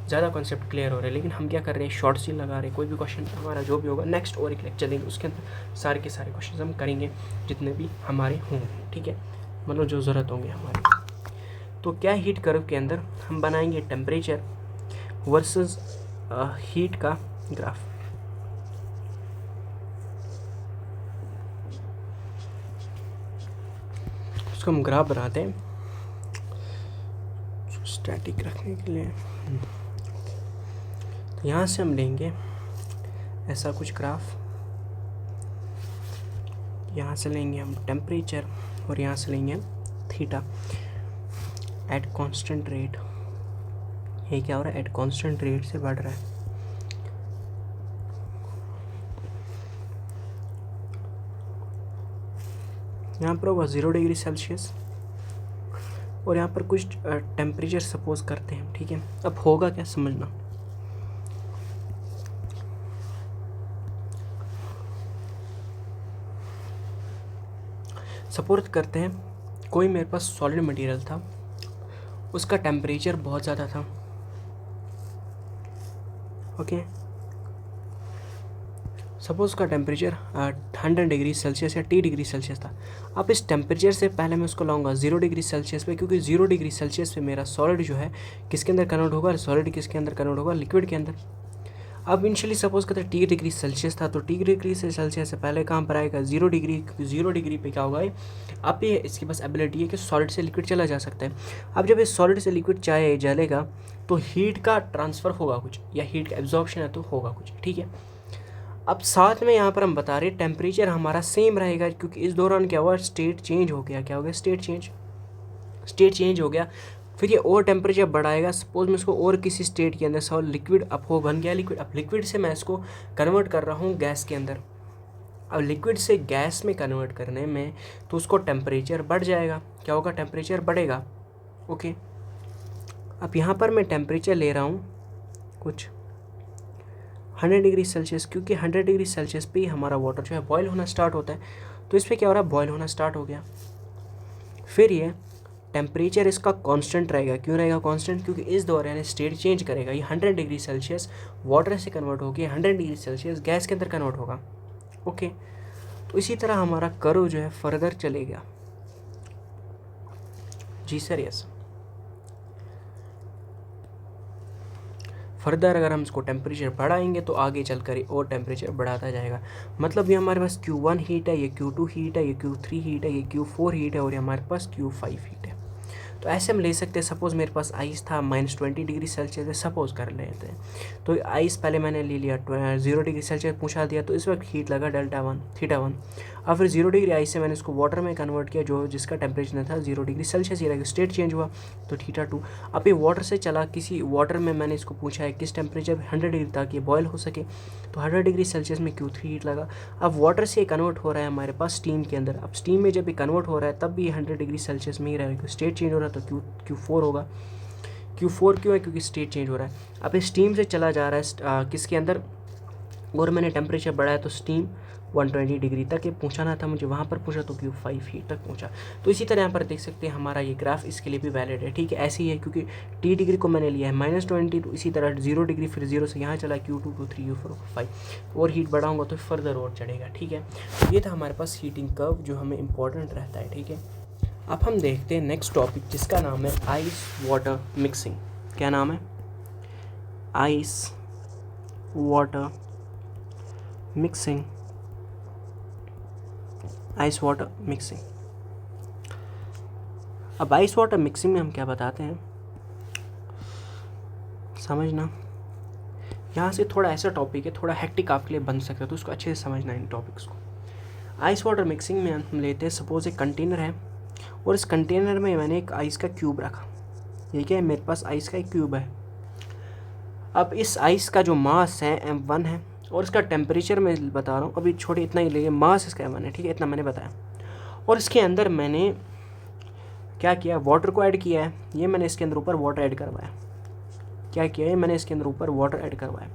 ज़्यादा कॉन्सेप्ट क्लियर हो रहे हैं, लेकिन हम क्या कर रहे हैं, शॉर्ट सी लगा रहे हैं। कोई भी क्वेश्चन हमारा जो भी होगा नेक्स्ट और एक लेक्चर देंगे, उसके अंदर सारे के सारे क्वेश्चन हम करेंगे जितने भी हमारे होंगे, ठीक है, मतलब जो ज़रूरत होंगे हमारे। तो क्या हीट कर्व के अंदर हम बनाएंगे टेम्परेचर वर्सेस हीट का ग्राफ। उसको हम ग्राफ बनाते हैं, स्टैटिक रखने के लिए। तो यहाँ से हम लेंगे ऐसा कुछ ग्राफ, यहाँ से लेंगे हम टेम्परेचर और यहाँ से लेंगे हम थीटा एट कांस्टेंट रेट। ये क्या हो रहा है, एट कांस्टेंट रेट से बढ़ रहा है। यहाँ पर होगा 0 डिग्री सेल्सियस और यहाँ पर कुछ टेम्परेचर सपोज करते हैं, ठीक है। अब होगा क्या समझना, सपोज करते हैं कोई मेरे पास सॉलिड मटेरियल था, उसका टेम्परेचर बहुत ज़्यादा था, ओके। सपोज का टेम्परेचर 100 डिग्री सेल्सियस या 30 डिग्री सेल्सियस था। अब इस टेम्परेचर से पहले मैं उसको लाऊंगा 0 डिग्री सेल्सियस पे, क्योंकि 0 डिग्री सेल्सियस पे मेरा सॉलिड जो है किसके अंदर कन्वर्ट होगा, सॉलिड किसके अंदर कन्वर्ट होगा, लिक्विड के अंदर। अब इनिशियली सपोज करते हैं 30 डिग्री सेल्सियस था, तो 30 डिग्री सेल्सियस से पहले कहाँ पर आएगा 0 डिग्री, क्योंकि 0 डिग्री पे क्या होगा, अब ये इसके पास एबिलिटी है कि सॉलिड से लिक्विड चला जा सकता है। अब जब ये सॉलिड से लिक्विड चाहे जलेगा तो हीट का ट्रांसफ़र होगा कुछ, या हीट का एब्जॉर्प्शन है तो होगा कुछ, ठीक है। अब साथ में यहाँ पर हम बता रहे टेम्परेचर हमारा सेम रहेगा, क्योंकि इस दौरान क्या हुआ, स्टेट चेंज हो गया। क्या हो गया, स्टेट चेंज हो गया। फिर ये और टेम्परेचर बढ़ाएगा। सपोज मैं इसको और किसी स्टेट के अंदर सॉलिड लिक्विड अब हो बन गया लिक्विड, अब लिक्विड से मैं इसको कन्वर्ट कर रहा हूँ गैस के अंदर। अब लिक्विड से गैस में कन्वर्ट करने में तो उसको टेम्परेचर बढ़ जाएगा। क्या होगा, टेम्परेचर बढ़ेगा, ओके। अब यहाँ पर मैं टेम्परेचर ले रहा हूँ कुछ 100 डिग्री सेल्सियस, क्योंकि 100 डिग्री सेल्सियस पे ही हमारा वाटर जो है बॉयल होना स्टार्ट होता है। तो इस पर क्या हो रहा है, बॉयल होना स्टार्ट हो गया। फिर ये टेम्परेचर इसका कांस्टेंट रहेगा। क्यों रहेगा कांस्टेंट, क्योंकि इस दौरान स्टेट चेंज करेगा। ये 100 डिग्री सेल्सियस वाटर से कन्वर्ट होकर 100 डिग्री सेल्सियस गैस के अंदर कन्वर्ट होगा, ओके। तो इसी तरह हमारा कर्व जो है फर्दर चलेगा। जी सर, यस। फर्दर अगर हम इसको टेम्परेचर बढ़ाएंगे तो आगे चलकर और टेम्परेचर बढ़ाता जाएगा। मतलब ये हमारे पास Q1 हीट है, ये Q2 हीट है, ये Q3 हीट है, ये Q4 हीट है और ये हमारे पास Q5 हीट है। तो ऐसे हम ले सकते हैं। सपोज़ मेरे पास आइस था -20 डिग्री सेल्सियस है, सपोज़ कर लेते हैं। तो आइस पहले मैंने ले लिया 0 डिग्री सेल्सियस पहुँचा दिया, तो इस वक्त हीट लगा θ1। अब फिर 0 डिग्री आइस से मैंने इसको वाटर में कन्वर्ट किया, जो जिसका टेम्परेचर था 0 डिग्री सेल्सियस ही रहेगा। स्टेट चेंज हुआ तो θ2। अब ये वाटर से चला, किसी वाटर में मैंने इसको पूछा है किस टेम्परेचर 100 डिग्री ताकि ये बॉयल हो सके, तो 100 डिग्री सेल्सियस में Q3 हीट लगा। अब वाटर से कन्वर्ट हो रहा है हमारे पास स्टीम के अंदर। अब स्टीम में जब ये कन्वर्ट हो रहा है तब भी 100 डिग्री सेल्सियस में ही रहेगा। स्टेट चेंज हो रहा है तो Q4 होगा। Q4 क्यों है, क्योंकि स्टेट चेंज हो रहा है। अब स्टीम से चला जा रहा है किसके अंदर, और मैंने टेम्परेचर बढ़ाया तो स्टीम 120 डिग्री तक ये पहुंचाना था मुझे, वहाँ पर पहुंचा तो Q5 हीट तक पहुंचा। तो इसी तरह यहाँ पर देख सकते हैं हमारा ये ग्राफ इसके लिए भी वैलिड है, ठीक है। ऐसे ही है, क्योंकि T डिग्री को मैंने लिया है -20, तो इसी तरह 0 डिग्री, फिर 0 से यहाँ चला Q2 Q3 Q4 Q5 और हीट बढ़ाऊँगा तो फर्दर और चढ़ेगा, ठीक है। ये था हमारे पास हीटिंग कर्व जो हमें इंपॉर्टेंट रहता है, ठीक है। अब हम देखते हैं नेक्स्ट टॉपिक जिसका नाम है आइस वाटर मिक्सिंग। क्या नाम है, ice water mixing. Ice water mixing. अब आइस वाटर मिक्सिंग में हम क्या बताते हैं समझना। यहाँ से थोड़ा ऐसा टॉपिक है, थोड़ा हेक्टिक आपके लिए बन सकता है, तो उसको अच्छे से समझना इन टॉपिक्स को। आइस वाटर मिक्सिंग में हम लेते हैं, सपोज एक कंटेनर है और इस कंटेनर में मैंने एक आइस का क्यूब रखा। ये क्या है, मेरे पास आइस का एक क्यूब है। अब इस आइस का जो मास है m1 है और इसका टेम्परेचर मैं बता रहा हूँ, अभी छोटे इतना ही लेंगे, मास इसका m1 है, ठीक है, इतना मैंने बताया। और इसके अंदर मैंने क्या किया, वाटर को ऐड किया है। ये मैंने इसके अंदर ऊपर वाटर ऐड करवाया। क्या किया है, मैंने इसके अंदर ऊपर वाटर ऐड करवाया।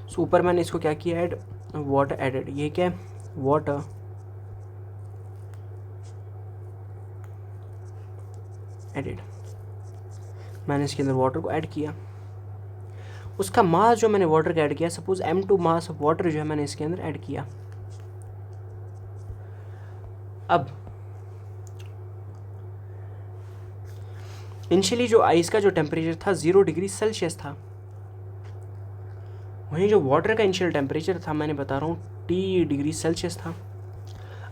सो ऊपर मैंने इसको क्या किया, ऐड वाटर एडेड। ये क्या है, वाटर एडेड। मैंने इसके अंदर वाटर को ऐड किया। उसका मास जो मैंने वाटर का ऐड किया, suppose m2 mass of water जो है मैंने इसके अंदर ऐड किया। अब इनिशियली जो आइस का जो टेम्परेचर था 0 डिग्री सेल्सियस था, वहीं जो वाटर का इनिशियल टेम्परेचर था मैंने बता रहा हूँ T डिग्री सेल्सियस था।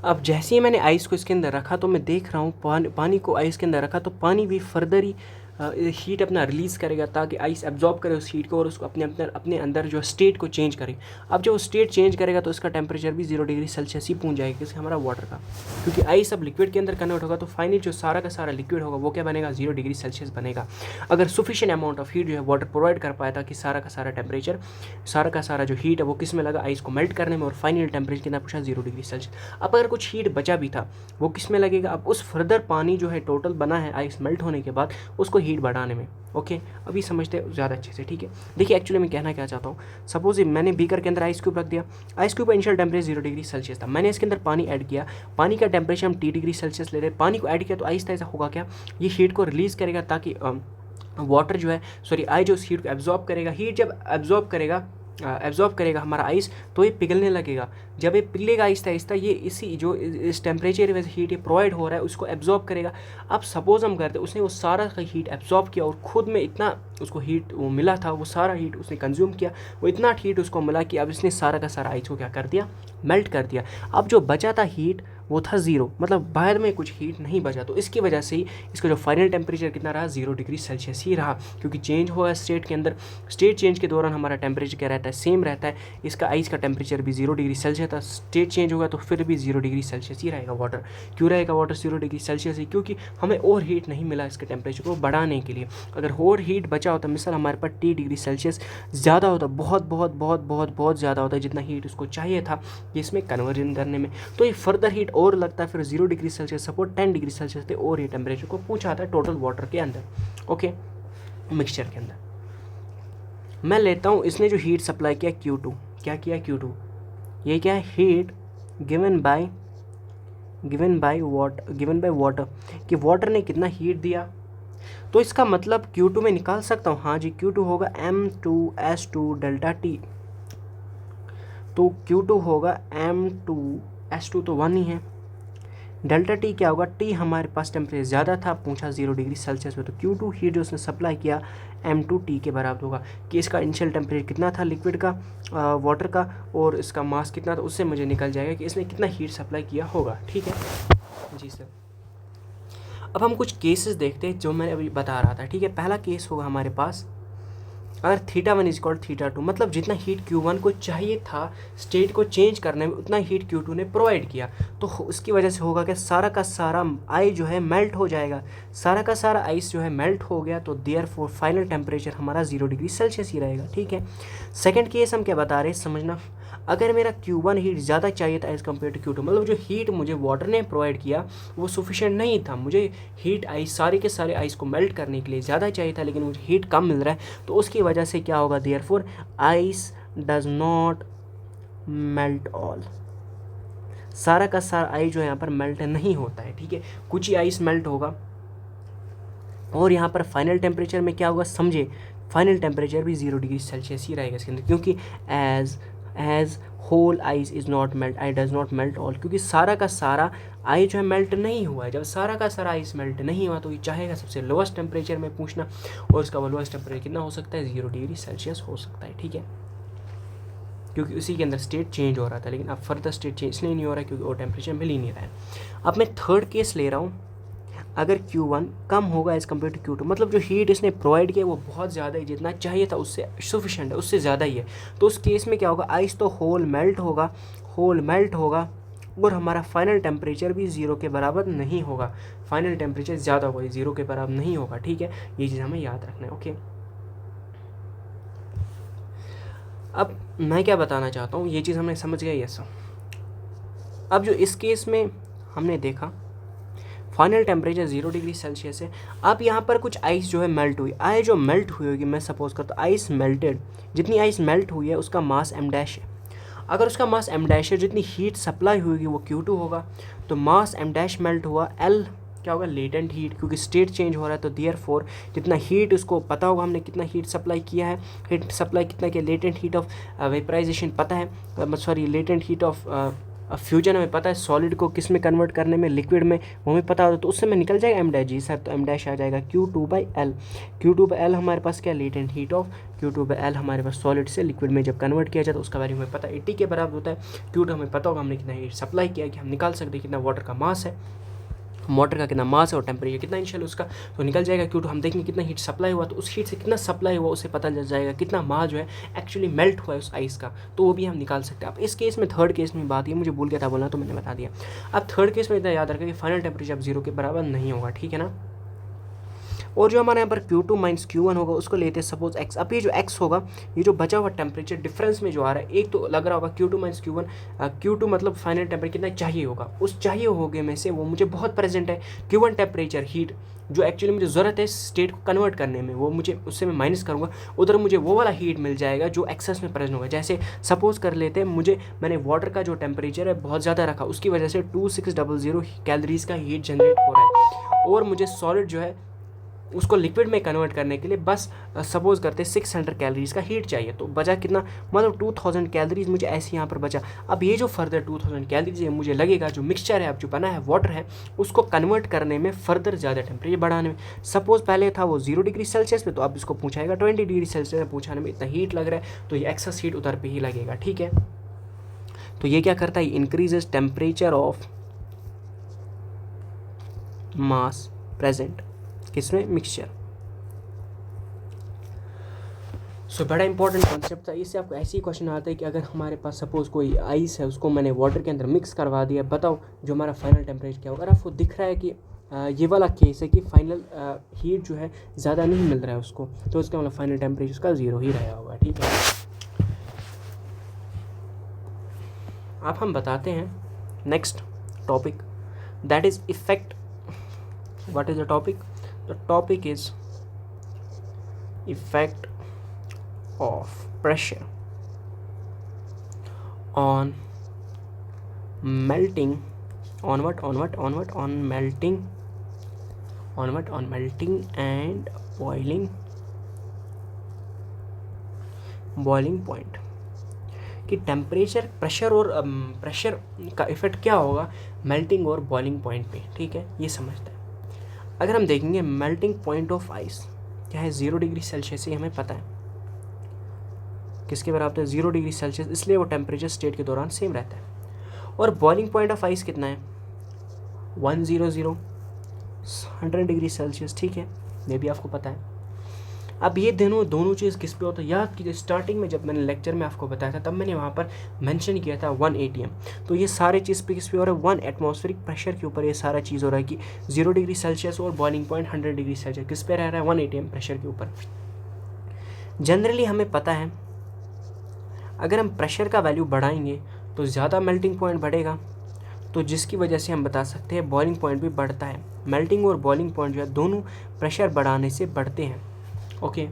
अब जैसे ही मैंने आइस को इसके अंदर रखा तो मैं देख रहा हूँ पानी को आइस के अंदर रखा तो पानी भी फर्दर ही हीट अपना रिलीज़ करेगा ताकि आइस एब्जॉर्ब करे उस हीट को और उसको अपने अंदर जो स्टेट को चेंज करे। अब जब वो स्टेट चेंज करेगा तो इसका टेम्परेचर भी 0 डिग्री सेल्सियस ही पहुंच जाएगा, किसी हमारा वाटर का, क्योंकि आइस अब लिक्विड के अंदर कन्वर्ट होगा तो फाइनली जो सारा का सारा लिक्विड होगा वो क्या बनेगा, 0 डिग्री सेल्सियस बनेगा। अगर सफिशिएंट अमाउंट ऑफ हीट जो है वाटर प्रोवाइड कर पाया था कि सारा का सारा टेम्परेचर, सारा का सारा जो हीट है वो किस में लगा, आइस को मेल्ट करने में, और फाइनल टेम्परेचर कितना पूछा, 0 डिग्री सेल्सियस। अब अगर कुछ हीट बचा भी था वो किस में लगेगा, अब उस फर्दर पानी जो है टोटल बना है आइस मेल्ट होने के बाद उसको हीट बढ़ाने में। ओके, अभी समझते हैं ज़्यादा अच्छे से, ठीक है। देखिए एक्चुअली मैं कहना क्या चाहता हूँ, सपोज मैंने बीकर के अंदर आइस क्यूब रख दिया, आइस क्यूब का इनिशियल टेम्परेचर 0 डिग्री सेल्सियस था, मैंने इसके अंदर पानी ऐड किया, पानी का टेम्परेचर हम 30 डिग्री सेल्सियस ले रहे हैं, पानी को ऐड किया तो आहिस्ता आहिस्ता होगा क्या, ये हीट को रिलीज़ करेगा ताकि वाटर जो है आई जो उस हीट को एब्जॉर्ब करेगा, हीट जब एब्जॉर्ब करेगा हमारा आइस तो ये पिघलने लगेगा, जब ये पिघलेगा आहिस्ता आहिस्ता ये इसी जो इस टेम्परेचर वजह से हीट ये प्रोवाइड हो रहा है उसको एब्जॉर्ब करेगा। अब सपोज हम करते उसने वो सारा हीट एब्जॉर्ब किया और खुद में इतना उसको हीट वो मिला था, वो सारा हीट उसने कंज्यूम किया, वो इतना हीट उसको मिला कि अब इसने सारा का सारा आइस को क्या कर दिया, मेल्ट कर दिया। अब जो बचा था हीट वो था 0, मतलब बाद में कुछ हीट नहीं बचा, तो इसकी वजह से ही इसका जो फाइनल टेम्परेचर कितना रहा, 0 डिग्री सेल्सियस ही रहा, क्योंकि चेंज हुआ स्टेट के अंदर। स्टेट चेंज के दौरान हमारा टेम्परेचर क्या रहता है, सेम रहता है, इसका आइस का टेम्परेचर भी 0 डिग्री सेल्सियस था, स्टेट चेंज होगा तो फिर भी 0 डिग्री सेल्सियस ही रहेगा वाटर। क्यों रहेगा वाटर 0 डिग्री सेल्सियस ही, क्योंकि हमें और हीट नहीं मिला इसके टेम्परेचर को बढ़ाने के लिए। अगर और हीट बचा होता, मिसाल हमारे पास 30 डिग्री सेल्सियस ज़्यादा होता, बहुत बहुत बहुत बहुत बहुत ज़्यादा होता, जितना हीट उसको चाहिए था इसमें कन्वर्जन करने में, तो ये फर्दर हीट और लगता है, फिर 0 degree Celsius support 10 degree Celsius थे और ये टेम्परेचर को पहुंचाता है टोटल वाटर के अंदर, ओके, मिक्सचर के अंदर। मैं लेता हूँ इसने जो हीट सप्लाई किया Q2, क्या किया Q2, ये क्या है, हीट गिवन बाय वाटर, कि वाटर ने कितना हीट दिया, तो इसका मतलब Q2 में निकाल सकता हूँ, हाँ जी, Q2 होगा M2S2 डेल्टा T, तो Q2 होगा M2S2 तो 1 ही है, डेल्टा टी क्या होगा, टी हमारे पास टेम्परेचर ज़्यादा था, पूछा 0 डिग्री सेल्सियस में, तो Q2 हीट जो उसने सप्लाई किया M2T के बराबर होगा, कि इसका इनिशियल टेम्परेचर कितना था लिक्विड का, वाटर का, और इसका मास कितना था, उससे मुझे निकल जाएगा कि इसने कितना हीट सप्लाई किया होगा, ठीक है जी सर। अब हम कुछ केसेस देखते हैं जो मैंने अभी बता रहा था, ठीक है। पहला केस होगा हमारे पास, अगर θ1 इज इक्वल θ2, मतलब जितना हीट Q1 को चाहिए था स्टेट को चेंज करने में उतना हीट Q2 ने प्रोवाइड किया, तो उसकी वजह से होगा कि सारा का सारा आइस जो है मेल्ट हो जाएगा, सारा का सारा आइस जो है मेल्ट हो गया, तो देयरफॉर फाइनल टेम्परेचर हमारा 0 डिग्री सेल्सियस ही रहेगा, ठीक है। सेकेंड केस हम क्या बता रहे हैं समझना, अगर मेरा Q1 हीट ज़्यादा चाहिए था एज़ कम्पेयर टू Q2, मतलब जो हीट मुझे वाटर ने प्रोवाइड किया वो सफिशिएंट नहीं था, मुझे हीट आइस सारे के सारे आइस को मेल्ट करने के लिए ज़्यादा चाहिए था, लेकिन मुझे हीट कम मिल रहा है, तो उसकी वजह से क्या होगा, therefore ice does not melt all, सारा का सारा आइस जो है यहाँ पर मेल्ट नहीं होता है, ठीक है, कुछ ही आइस मेल्ट होगा। और यहाँ पर फाइनल टेम्परेचर में क्या होगा, समझे, फाइनल टेम्परेचर भी 0 डिग्री सेल्सियस ही रहेगा इसके अंदर, क्योंकि as whole ice is not melt, I does not melt all, क्योंकि सारा का सारा आइस जो है मेल्ट नहीं हुआ है। जब सारा का सारा आइस मेल्ट नहीं हुआ तो ये चाहेगा सबसे लोएस्ट टेम्परेचर में पूछना, और इसका वो लोएस्ट टेम्परेचर कितना हो सकता है, 0 डिग्री सेल्सियस हो सकता है, ठीक है, क्योंकि उसी के अंदर स्टेट चेंज हो रहा था, लेकिन अब फर्दर स्टेट चेंज इसलिए नहीं हो रहा है क्योंकि वो टेम्परेचर मिल ही नहीं रहा है। अब मैं थर्ड केस ले रहा हूँ, अगर Q1 कम होगा एज़ कम्पेयर टू Q2, मतलब जो हीट इसने प्रोवाइड किया वो बहुत ज़्यादा है, जितना चाहिए था उससे सफिशेंट है, उससे ज़्यादा ही है, तो उस केस में क्या होगा, आइस तो होल मेल्ट होगा और हमारा फाइनल टेम्परेचर भी 0 के बराबर नहीं होगा, फाइनल टेम्परेचर ज़्यादा होगा, 0 के बराबर नहीं होगा, ठीक है, ये चीज़ हमें याद रखना है, ओके। अब मैं क्या बताना चाहता हूँ, ये चीज़ हमने समझ गया, यस। अब जो इस केस में हमने देखा फाइनल टेम्परेचर 0 डिग्री सेल्सियस है, अब यहाँ पर कुछ आइस जो है मेल्ट हुई, आइस जो मेल्ट हुई होगी, मैं सपोज करता हूँ आइस मेल्टेड, जितनी आइस मेल्ट हुई है उसका मास m' है, अगर उसका मास m' है, जितनी हीट सप्लाई हुई वो Q2 होगा, तो मास m' मेल्ट हुआ, L क्या होगा, लेटेंट हीट, क्योंकि स्टेट चेंज हो रहा है, तो देयरफॉर जितना हीट उसको पता होगा हमने कितना हीट सप्लाई किया है, हीट सप्लाई कितना किया, लेटेंट हीट ऑफ वेपराइजेशन पता है, सॉरी लेटेंट हीट ऑफ अब फ्यूजन हमें पता है सॉलिड को किस में कन्वर्ट करने में, लिक्विड में, वो हमें पता होता है, तो उससे में निकल जाएगा m डैश जी सर, तो m डैश आ जाएगा Q2/L। Q2/L हमारे पास क्या, लेटेंट हीट ऑफ Q2/L हमारे पास सॉलिड से लिक्विड में जब कन्वर्ट किया जाता है उसका वैल्यू हमें पता है 80 के बराबर होता है। Q2 हमें पता होगा हमने कितना हीट सप्लाई किया, कि हम निकाल सकते हैं कितना वाटर का मास है, मोटर का कितना मास है और टेम्परेचर कितना इनिशियल उसका, तो निकल जाएगा Q2। हम देखेंगे कितना हीट सप्लाई हुआ, तो उस हीट से कितना सप्लाई हुआ उससे पता चल जाएगा कितना मास जो है एक्चुअली मेल्ट हुआ है उस आइस का, तो वो भी हम निकाल सकते हैं। अब इस केस में थर्ड केस में बात ये मुझे भूल गया था बोलना, तो मैंने बता दिया। अब थर्ड केस में इतना याद रखें कि फाइनल टेम्परेचर अब 0 के बराबर नहीं होगा, ठीक है ना। और जो हमारे यहाँ पर Q2 माइनस Q1 होगा उसको लेते हैं सपोज x। अब ये जो x होगा, ये जो बचा हुआ टेम्परेचर डिफरेंस में जो आ रहा है, एक तो लग रहा होगा Q2 माइनस Q1, Q2 मतलब फाइनल टेम्परेचर कितना चाहिए होगा, उस चाहिए होगे में से वो मुझे बहुत प्रेजेंट है Q1 टेम्परेचर हीट जो एक्चुअली मुझे ज़रूरत है स्टेट को कन्वर्ट करने में, वो मुझे उससे मैं माइनस करूँगा, उधर मुझे वो वाला हीट मिल जाएगा जो एक्सेस में प्रेजेंट होगा। जैसे सपोज कर लेते हैं मैंने वाटर का जो टेम्परेचर है बहुत ज़्यादा रखा, उसकी वजह से 2600 कैलोरीज का हीट जनरेट हो रहा है, और मुझे सॉलिड जो है उसको लिक्विड में कन्वर्ट करने के लिए बस सपोज करते 600 कैलोरीज का हीट चाहिए, तो बचा कितना, मतलब 2000 कैलोरीज मुझे ऐसे यहाँ पर बचा। अब ये जो फर्दर 2000 कैलोरीज है मुझे लगेगा जो मिक्सचर है अब जो बना है वाटर है उसको कन्वर्ट करने में, फर्दर ज़्यादा टेम्परेचर बढ़ाने में। सपोज पहले था वो 0 डिग्री सेल्सियस पे, तो अब इसको पूछाएगा 20 डिग्री सेल्सियस में, पूछाने में इतना हीट लग रहा है, तो ये एक्सेस हीट उधर पर ही लगेगा, ठीक है। तो ये क्या करता है, increases temperature of mass present किसमें, मिक्सचर। सो बड़ा इंपॉर्टेंट कॉन्सेप्ट था। इससे आपको ऐसे ही क्वेश्चन आता है कि अगर हमारे पास सपोज कोई आइस है उसको मैंने वाटर के अंदर मिक्स करवा दिया, बताओ जो हमारा फाइनल टेम्परेचर क्या होगा। अगर आपको दिख रहा है कि ये वाला केस है कि फाइनल हीट जो है ज़्यादा नहीं मिल रहा है उसको, तो उसका मतलब फाइनल टेम्परेचर उसका 0 ही रहा होगा, ठीक है। अब हम बताते हैं next topic, that is effect. What is the topic? The topic is effect of pressure on melting, on what, on what, on what, on melting, on what, on melting and boiling point। कि temperature, pressure और pressure का effect क्या होगा melting और boiling point पे, ठीक है, ये समझते हैं। अगर हम देखेंगे मेल्टिंग पॉइंट ऑफ आइस क्या है, 0 डिग्री सेल्सियस ही हमें पता है, किसके बराबर है 0 डिग्री सेल्सियस, इसलिए वो टेम्परेचर स्टेट के दौरान सेम रहता है। और बॉइलिंग पॉइंट ऑफ आइस कितना है 100 डिग्री सेल्सियस, ठीक है, ये भी आपको पता है। अब ये दोनों चीज़ किस पे होता है, याद कीजिए स्टार्टिंग में जब मैंने लेक्चर में आपको बताया था तब मैंने वहाँ पर मेंशन किया था 1 atm। तो ये सारे चीज़ पे किस पे हो रहा है, 1 एटमॉस्फेरिक प्रेशर के ऊपर ये सारा चीज़ हो रहा है कि 0 डिग्री सेल्सियस और बॉइलिंग पॉइंट 100 डिग्री सेल्सियस किस पे रह रहा है, 1 atm प्रेशर के ऊपर। जनरली हमें पता है अगर हम प्रेशर का वैल्यू बढ़ाएंगे तो ज़्यादा मेल्टिंग पॉइंट बढ़ेगा, तो जिसकी वजह से हम बता सकते हैं बॉइलिंग पॉइंट भी बढ़ता है। मेल्टिंग और बॉइलिंग पॉइंट जो है दोनों प्रेशर बढ़ाने से बढ़ते हैं, ओके,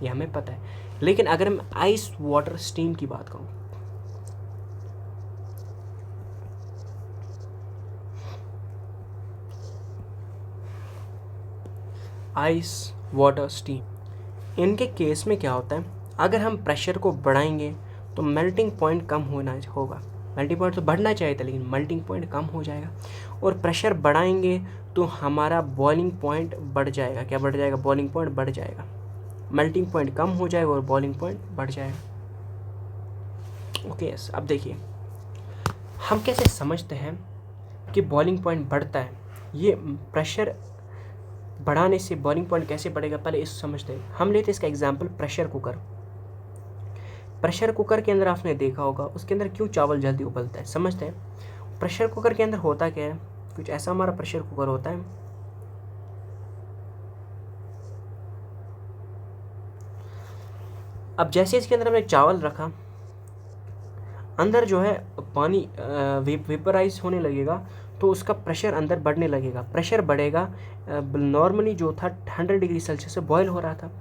ये हमें पता है। लेकिन अगर मैं आइस वाटर स्टीम की बात करूं, आइस वाटर स्टीम, इनके केस में क्या होता है, अगर हम प्रेशर को बढ़ाएंगे तो मेल्टिंग पॉइंट कम होगा। मेल्टिंग पॉइंट तो बढ़ना चाहिए था लेकिन मेल्टिंग पॉइंट कम हो जाएगा। और प्रेशर बढ़ाएंगे तो हमारा बॉइलिंग पॉइंट बढ़ जाएगा। क्या बढ़ जाएगा, बॉइलिंग पॉइंट बढ़ जाएगा। मेल्टिंग पॉइंट कम हो जाएगा और बॉइलिंग पॉइंट बढ़ जाएगा, ओके। यस, अब देखिए हम कैसे समझते हैं कि बॉइलिंग पॉइंट बढ़ता है, ये प्रेशर बढ़ाने से बॉइलिंग पॉइंट कैसे बढ़ेगा, पहले इस समझते हैं। हम लेते हैं इसका example pressure cooker. Pressure cooker के अंदर आपने देखा होगा उसके अंदर क्यों चावल जल्दी उबलता है, समझते हैं। प्रेशर कुकर के अंदर होता क्या है, कुछ ऐसा हमारा प्रेशर कुकर होता है। अब जैसे इसके अंदर हमने चावल रखा, अंदर जो है पानी वेपराइज होने लगेगा तो उसका प्रेशर अंदर बढ़ने लगेगा। प्रेशर बढ़ेगा, नॉर्मली जो था 100 डिग्री सेल्सियस से बॉयल हो रहा था,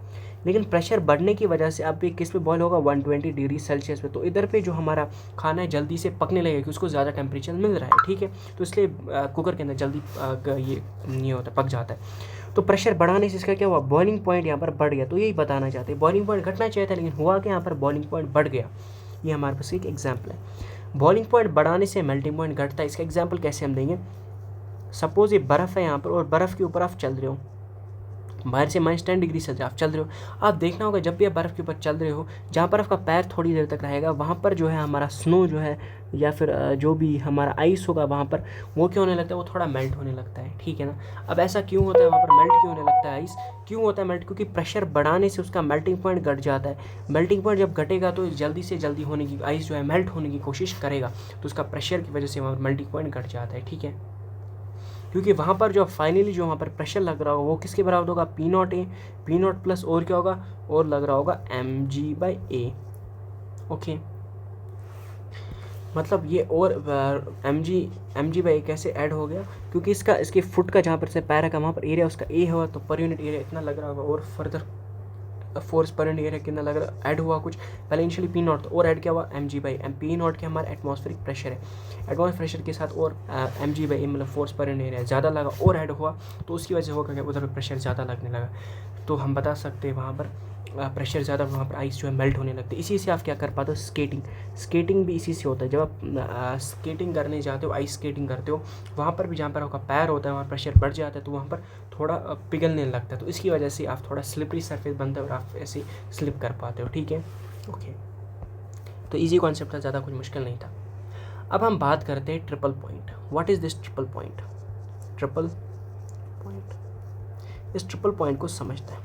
लेकिन प्रेशर बढ़ने की वजह से अब ये किस पे बॉयल होगा, 120 डिग्री सेल्सियस पे। तो इधर पे जो हमारा खाना है जल्दी से पकने लगेगा कि उसको ज़्यादा टेम्परेचर मिल रहा है, ठीक है। तो इसलिए कुकर के अंदर जल्दी ये होता है, पक जाता है। तो प्रेशर बढ़ाने से इसका क्या हुआ, बॉइलिंग पॉइंट यहाँ पर बढ़ गया। तो यही बताना चाहते हैं, बॉइलिंग पॉइंट घटना चाहिए था लेकिन हुआ कि यहाँ पर बॉइलिंग पॉइंट बढ़ गया। ये हमारे पास एक एग्जाम्पल है। बॉइलिंग पॉइंट बढ़ाने से मेल्टिंग पॉइंट घटता है। इसका एग्जांपल कैसे हम देंगे, सपोज ये बर्फ़ है यहाँ पर और बर्फ़ के ऊपर आप चल रहे हो, बाहर से -10 डिग्री सेल्सियस आप चल रहे हो, आप देखना होगा जब भी आप बर्फ़ के ऊपर चल रहे हो, जहाँ पर आपका पैर थोड़ी देर तक रहेगा वहाँ पर जो है हमारा स्नो जो है या फिर जो भी हमारा आइस होगा वहाँ पर, वो क्या होने लगता है, वो थोड़ा मेल्ट होने लगता है, ठीक है ना। अब ऐसा क्यों होता है, वहाँ पर मेल्ट क्यों होने लगता है आइस, क्यों होता है मेल्ट, क्योंकि प्रेशर बढ़ाने से उसका मेल्टिंग पॉइंट घट जाता है। मेल्टिंग पॉइंट जब घटेगा तो जल्दी से जल्दी होने की, आइस जो है मेल्ट होने की कोशिश करेगा, तो उसका प्रेशर की वजह से वहाँ मेल्टिंग पॉइंट घट जाता है, ठीक है। क्योंकि वहाँ पर जो फाइनली जो वहाँ पर प्रेशर लग रहा होगा वो किसके बराबर होगा, P0 P0 प्लस और क्या होगा, और लग रहा होगा mg/a। ओके, मतलब ये और mg/a कैसे ऐड हो गया, क्योंकि इसके फुट का जहाँ पर से पैर का वहाँ पर एरिया उसका a हुआ, तो पर यूनिट एरिया इतना लग रहा होगा, और further force per unit area कितना लग रहा, ऐड हुआ कुछ पहले इनिशियली P0 और ऐड क्या हुआ mg/a। P0 के हमारा एटमॉस्फेरिक प्रेशर है, एटमॉस्फेरिक प्रेशर के साथ और mg/a मतलब फोर्स पर यूनिट एरिया ज़्यादा लगा और ऐड हुआ, तो उसकी वजह से होगा कि उधर प्रेशर ज़्यादा लगने लगा, तो हम बता सकते हैं वहाँ पर प्रेशर ज़्यादा, वहाँ पर आइस जो है मेल्ट होने लगती है। इसी से आप क्या कर पाते हो, स्केटिंग भी इसी से होता है। जब आप स्केटिंग करने जाते हो, आइस स्केटिंग करते हो, वहाँ पर भी जहाँ पर आपका पैर होता है वहाँ प्रेशर बढ़ जाता है, तो वहाँ पर थोड़ा पिघलने लगता है, तो इसकी वजह से आप थोड़ा स्लिपरी सरफेस बनता है और आप ऐसे स्लिप कर पाते हो, ठीक है। ओके, तो इजी कॉन्सेप्ट था, ज़्यादा कुछ मुश्किल नहीं था। अब हम बात करते हैं triple point. What is this triple point? Triple point, इस ट्रिपल पॉइंट को समझते हैं।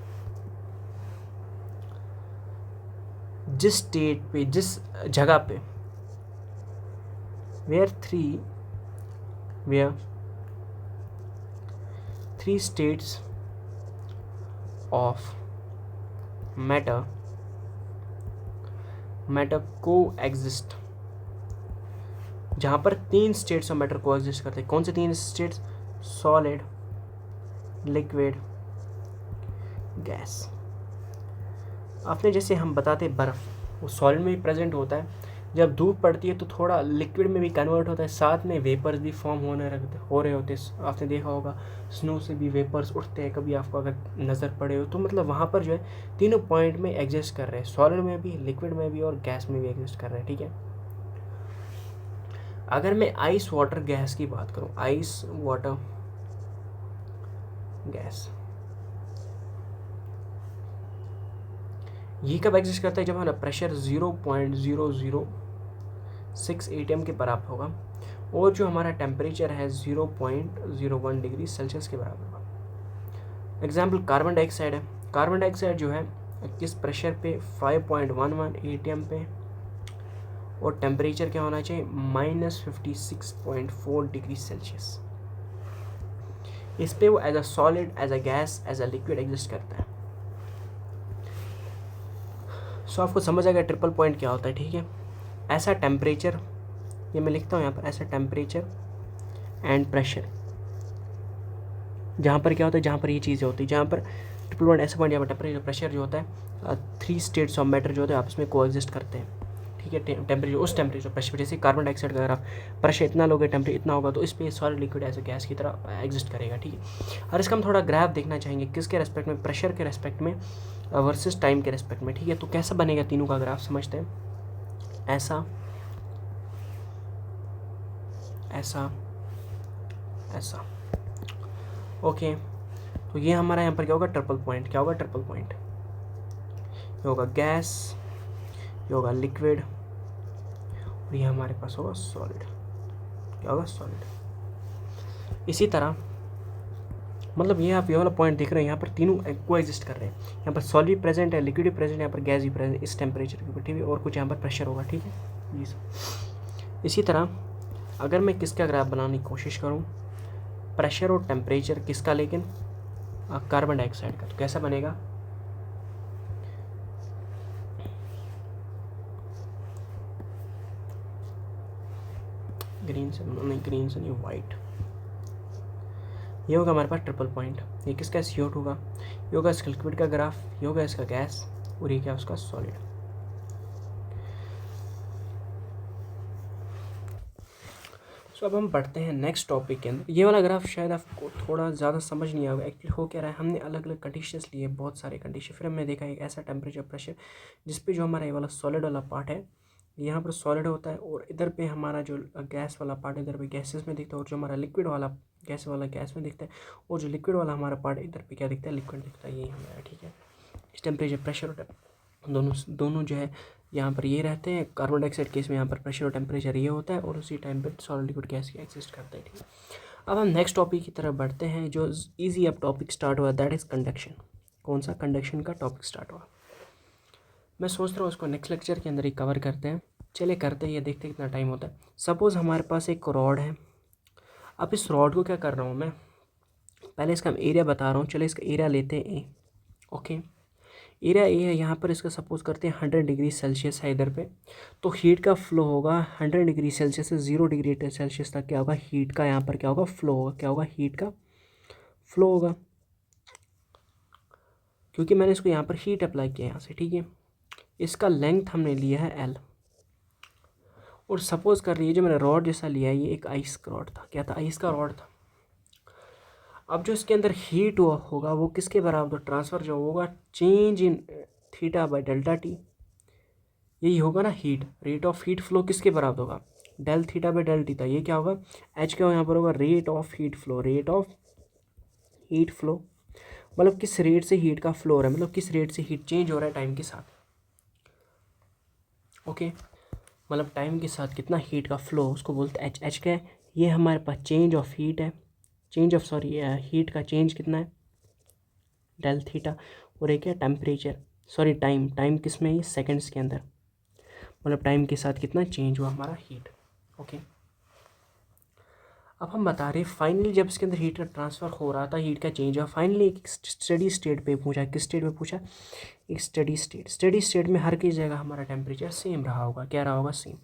जिस स्टेट पे, जिस जगह पे where three states of matter को एग्जिस्ट, जहाँ पर 3 स्टेट्स ऑफ मैटर को एग्जिस्ट करते हैं। कौन से 3 स्टेट्स? Solid, liquid, gas. आपने जैसे हम बताते बर्फ़, वो सॉलिड में भी प्रेजेंट होता है, जब धूप पड़ती है तो थोड़ा लिक्विड में भी कन्वर्ट होता है, साथ में वेपर्स भी फॉर्म हो रहे होते हैं। आपने देखा होगा स्नो से भी वेपर्स उठते हैं, कभी आपको अगर नज़र पड़े हो तो, मतलब वहाँ पर जो है तीनों पॉइंट में एग्जिस्ट कर रहे हैं, सॉलिड में भी, लिक्विड में भी और गैस में भी एग्जिस्ट कर रहे हैं, ठीक है। अगर मैं आइस वाटर गैस की बात करूँ, आइस वाटर गैस, ये कब एग्जिस्ट करता है? जब हमारा प्रेशर 0.0068 atm के बराबर होगा और जो हमारा टेम्परेचर है 0.01 डिग्री सेल्सियस के बराबर होगा। एग्जाम्पल कार्बन डाइऑक्साइड है। कार्बन डाइऑक्साइड जो है किस प्रेशर पे, 5.11 atm पे, और टेम्परेचर क्या होना चाहिए, -56.4 डिग्री सेल्सियस। इस पे वो as a solid, as a gas, as a liquid exist करता है। सो आपको समझ आ गया ट्रिपल पॉइंट क्या होता है, ठीक है। ऐसा टेम्परेचर, ये मैं लिखता हूँ यहाँ पर, ऐसा टेम्परेचर एंड प्रेशर, जहाँ पर क्या होता है, जहाँ पर ये चीज़ें होती है, जहाँ पर ट्रिपल पॉइंट ऐसा पॉइंट, यहाँ पर टेम्परेचर प्रेशर जो होता है, 3 स्टेट्स ऑफ मैटर जो होते हैं आपस में कोएग्जिस्ट करते हैं, ठीक है। टेम्परेचर, उस टेम्परेचर प्रेशर, जैसे कार्बन डाइऑक्साइड का अगर आप प्रेशर इतना लोगे, टेम्परेचर इतना होगा, तो इस पर solid liquid as a gas की तरह एग्जिस्ट करेगा, ठीक है। और इसका हम थोड़ा ग्राफ देखना चाहेंगे, किसके रेस्पेक्ट में, प्रेशर के रेस्पेक्ट में वर्सेस टाइम के रेस्पेक्ट में, ठीक है। तो कैसा बनेगा तीनों का ग्राफ समझते हैं, ऐसा, ऐसा, ऐसा, ओके। तो ये हमारा यहाँ पर क्या होगा, ट्रिपल पॉइंट। क्या होगा, ट्रिपल पॉइंट, ये होगा गैस, ये होगा लिक्विड, और ये हमारे पास होगा सॉलिड। क्या होगा, सॉलिड। इसी तरह मतलब ये आप ये वाला पॉइंट देख रहे हैं, यहाँ पर तीनों को एग्जिस्ट कर रहे हैं। यहाँ पर सॉलिड भी प्रेजेंट है, लिक्विड भी प्रेजेंट है, यहाँ पर गैस भी प्रेजेंट इस टेम्परेचर के ऊपर, ठीक है, और कुछ यहाँ पर प्रेशर होगा, ठीक है जी। इसी तरह अगर मैं किसका ग्राफ बनाने की कोशिश करूँ, प्रेशर और टेम्परेचर किसका, लेकिन कार्बन डाइऑक्साइड का, तो कैसा बनेगा, ग्रीन से नहीं, वाइट। ये होगा हमारे पास ट्रिपल पॉइंट। ये किसका, CO2 होगा, ये होगा इसका लिक्विड का ग्राफ, ये होगा इसका गैस, और ये क्या उसका सॉलिड। सो अब हम बढ़ते हैं नेक्स्ट टॉपिक के अंदर। ये वाला ग्राफ शायद आपको थोड़ा ज़्यादा समझ नहीं आएगा। एक्चुअली हो क्या रहा है, हमने अलग अलग कंडीशंस लिए, बहुत सारे कंडीशन, फिर हमने देखा एक ऐसा टेम्परेचर प्रेशर जिस पे जो हमारा ये वाला सॉलिड वाला पार्ट है, यहाँ पर सॉलिड होता है, और इधर पे हमारा जो गैस वाला पार्ट इधर पे गैसेस में दिखता है, और जो हमारा लिक्विड वाला गैस में दिखता है, और जो लिक्विड वाला हमारा पार्ट इधर पे क्या दिखता है, लिक्विड दिखता है, यही हमारा, ठीक है। इस टेम्परेचर प्रेशर दोनों जो है यहाँ पर ये रहते हैं। कार्बन डाइऑक्साइड केस में यहाँ पर प्रेशर और टेम्परेचर ये होता है, और उसी टाइम पर सॉलिड लिक्विड गैस एग्जिस्ट करता है, ठीक है। अब हम नेक्स्ट टॉपिक की तरफ बढ़ते हैं, जो ईजी अब टॉपिक स्टार्ट हुआ, दैट इज़ कंडक्शन। कौन सा? कंडक्शन का टॉपिक स्टार्ट हुआ। मैं सोच रहा हूँ उसको नेक्स्ट लेक्चर के अंदर ही कवर करते हैं। चलिए करते हैं, ये देखते हैं कितना टाइम होता है। सपोज़ हमारे पास एक रॉड है। अब इस रॉड को क्या कर रहा हूँ मैं, पहले इसका हम एरिया बता रहा हूँ। चलिए इसका एरिया लेते हैं ए। ओके, एरिया ए है, यहाँ पर इसका सपोज करते हैं 100 डिग्री सेल्सियस है इधर पे, तो हीट का फ्लो होगा 100 डिग्री सेल्सियस से 0 डिग्री सेल्सियस तक क्या होगा, हीट का यहाँ पर क्या होगा, फ्लो होगा। क्या होगा? हीट का फ्लो होगा, क्योंकि मैंने इसको यहाँ पर हीट अप्लाई किया यहाँ से, ठीक है। इसका लेंथ हमने लिया है L, और सपोज कर लीजिए जो मैंने रॉड जैसा लिया है ये एक आइस का रॉड था। क्या था? आइस का रॉड था। अब जो इसके अंदर हीट होगा वो किसके बराबर, ट्रांसफ़र जो होगा change in theta by delta T, यही होगा ना heat. Rate of heat flow किसके बराबर होगा, del theta by del T था। ये क्या होगा, एच क्या यहाँ पर होगा, rate of heat flow. Rate of heat flow मतलब किस रेट से हीट का फ्लो हो रहा है, मतलब किस रेट से हीट चेंज हो रहा है टाइम के साथ। ओके, मतलब टाइम के साथ कितना हीट का फ्लो, उसको बोलते हैं एच। एच क्या है, ये हमारे पास चेंज ऑफ हीट है, हीट का चेंज कितना है, डेल थीटा। और एक है टेम्परेचर, टाइम किस में है, ये सेकंड्स के अंदर, मतलब टाइम के साथ कितना चेंज हुआ हमारा हीट। ओके, अब हम बता रहे हैं फाइनली जब इसके अंदर हीट का ट्रांसफ़र हो रहा था, हीट का चेंज हुआ, फाइनली एक स्टडी स्टेट पे पूछा। किस स्टेट पे पूछा? एक स्टडी स्टेट में हर की जगह हमारा टेम्परेचर सेम रहा होगा। क्या रहा होगा? सेम।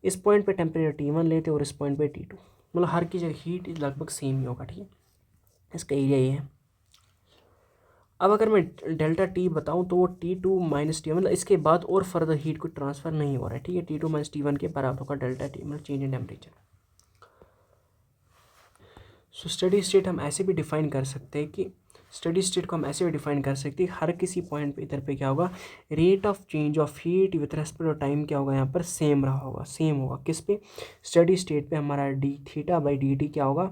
इस पॉइंट पे टेम्परेचर T1 लेते और इस पॉइंट पे T2, मतलब हर की जगह हीट लगभग सेम ही होगा, ठीक है। इसका एरिया ये है। अब अगर मैं डेल्टा टी बताऊं तो वो T2 माइनस टी, मतलब इसके बाद और फर्दर हीट को ट्रांसफ़र नहीं हो रहा है, ठीक है। T2 माइनस T1 के बराबर होगा डेल्टा टी, मतलब change in temperature. So steady state हम ऐसे भी डिफाइन कर सकते हैं कि हर किसी पॉइंट पे इधर पे क्या होगा, rate of change of heat with respect of time क्या होगा, यहाँ पर सेम रहा होगा। सेम होगा किस पे, स्टडी स्टेट पे हमारा D theta by D T क्या होगा,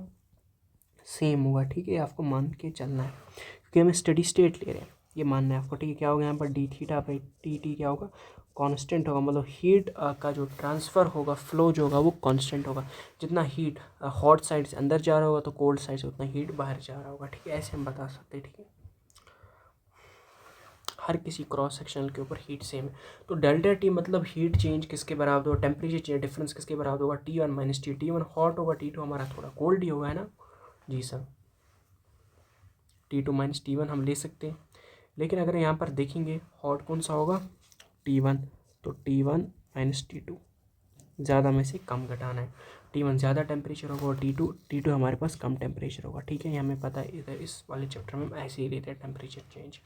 सेम होगा, ठीक है। आपको मान के चलना है क्योंकि हमें स्टडी स्टेट ले रहे हैं, ये मानना है आपको, ठीक है। क्या होगा यहाँ पर, D theta by D T क्या होगा, कांस्टेंट होगा, मतलब हीट का जो ट्रांसफ़र होगा, फ्लो जो होगा वो कांस्टेंट होगा। जितना हीट हॉट साइड से अंदर जा रहा होगा तो कोल्ड साइड से उतना हीट बाहर जा रहा होगा, ठीक है। ऐसे हम बता सकते हैं, ठीक है। हर किसी क्रॉस सेक्शनल के ऊपर हीट सेम है। तो डेल्टा टी मतलब हीट चेंज किसके बराबर होगा, टेम्परेचर चेंज डिफरेंस किसके बराबर होगा, T1 minus T. T1 hot होगा, T2 हमारा थोड़ा कोल्ड ही होगा, है ना जी सर। T2 माइनस T1 हम ले सकते हैं, लेकिन अगर यहाँ पर देखेंगे हॉट कौन सा होगा, T1, तो T1 माइनस T2, ज़्यादा में से कम घटाना है। T1 ज़्यादा टेम्परेचर होगा और T2 हमारे पास कम टेम्परेचर होगा, ठीक है। ये हमें पता है, इधर इस वाले चैप्टर में हम ऐसे ही लेते हैं टेम्परेचर चेंज।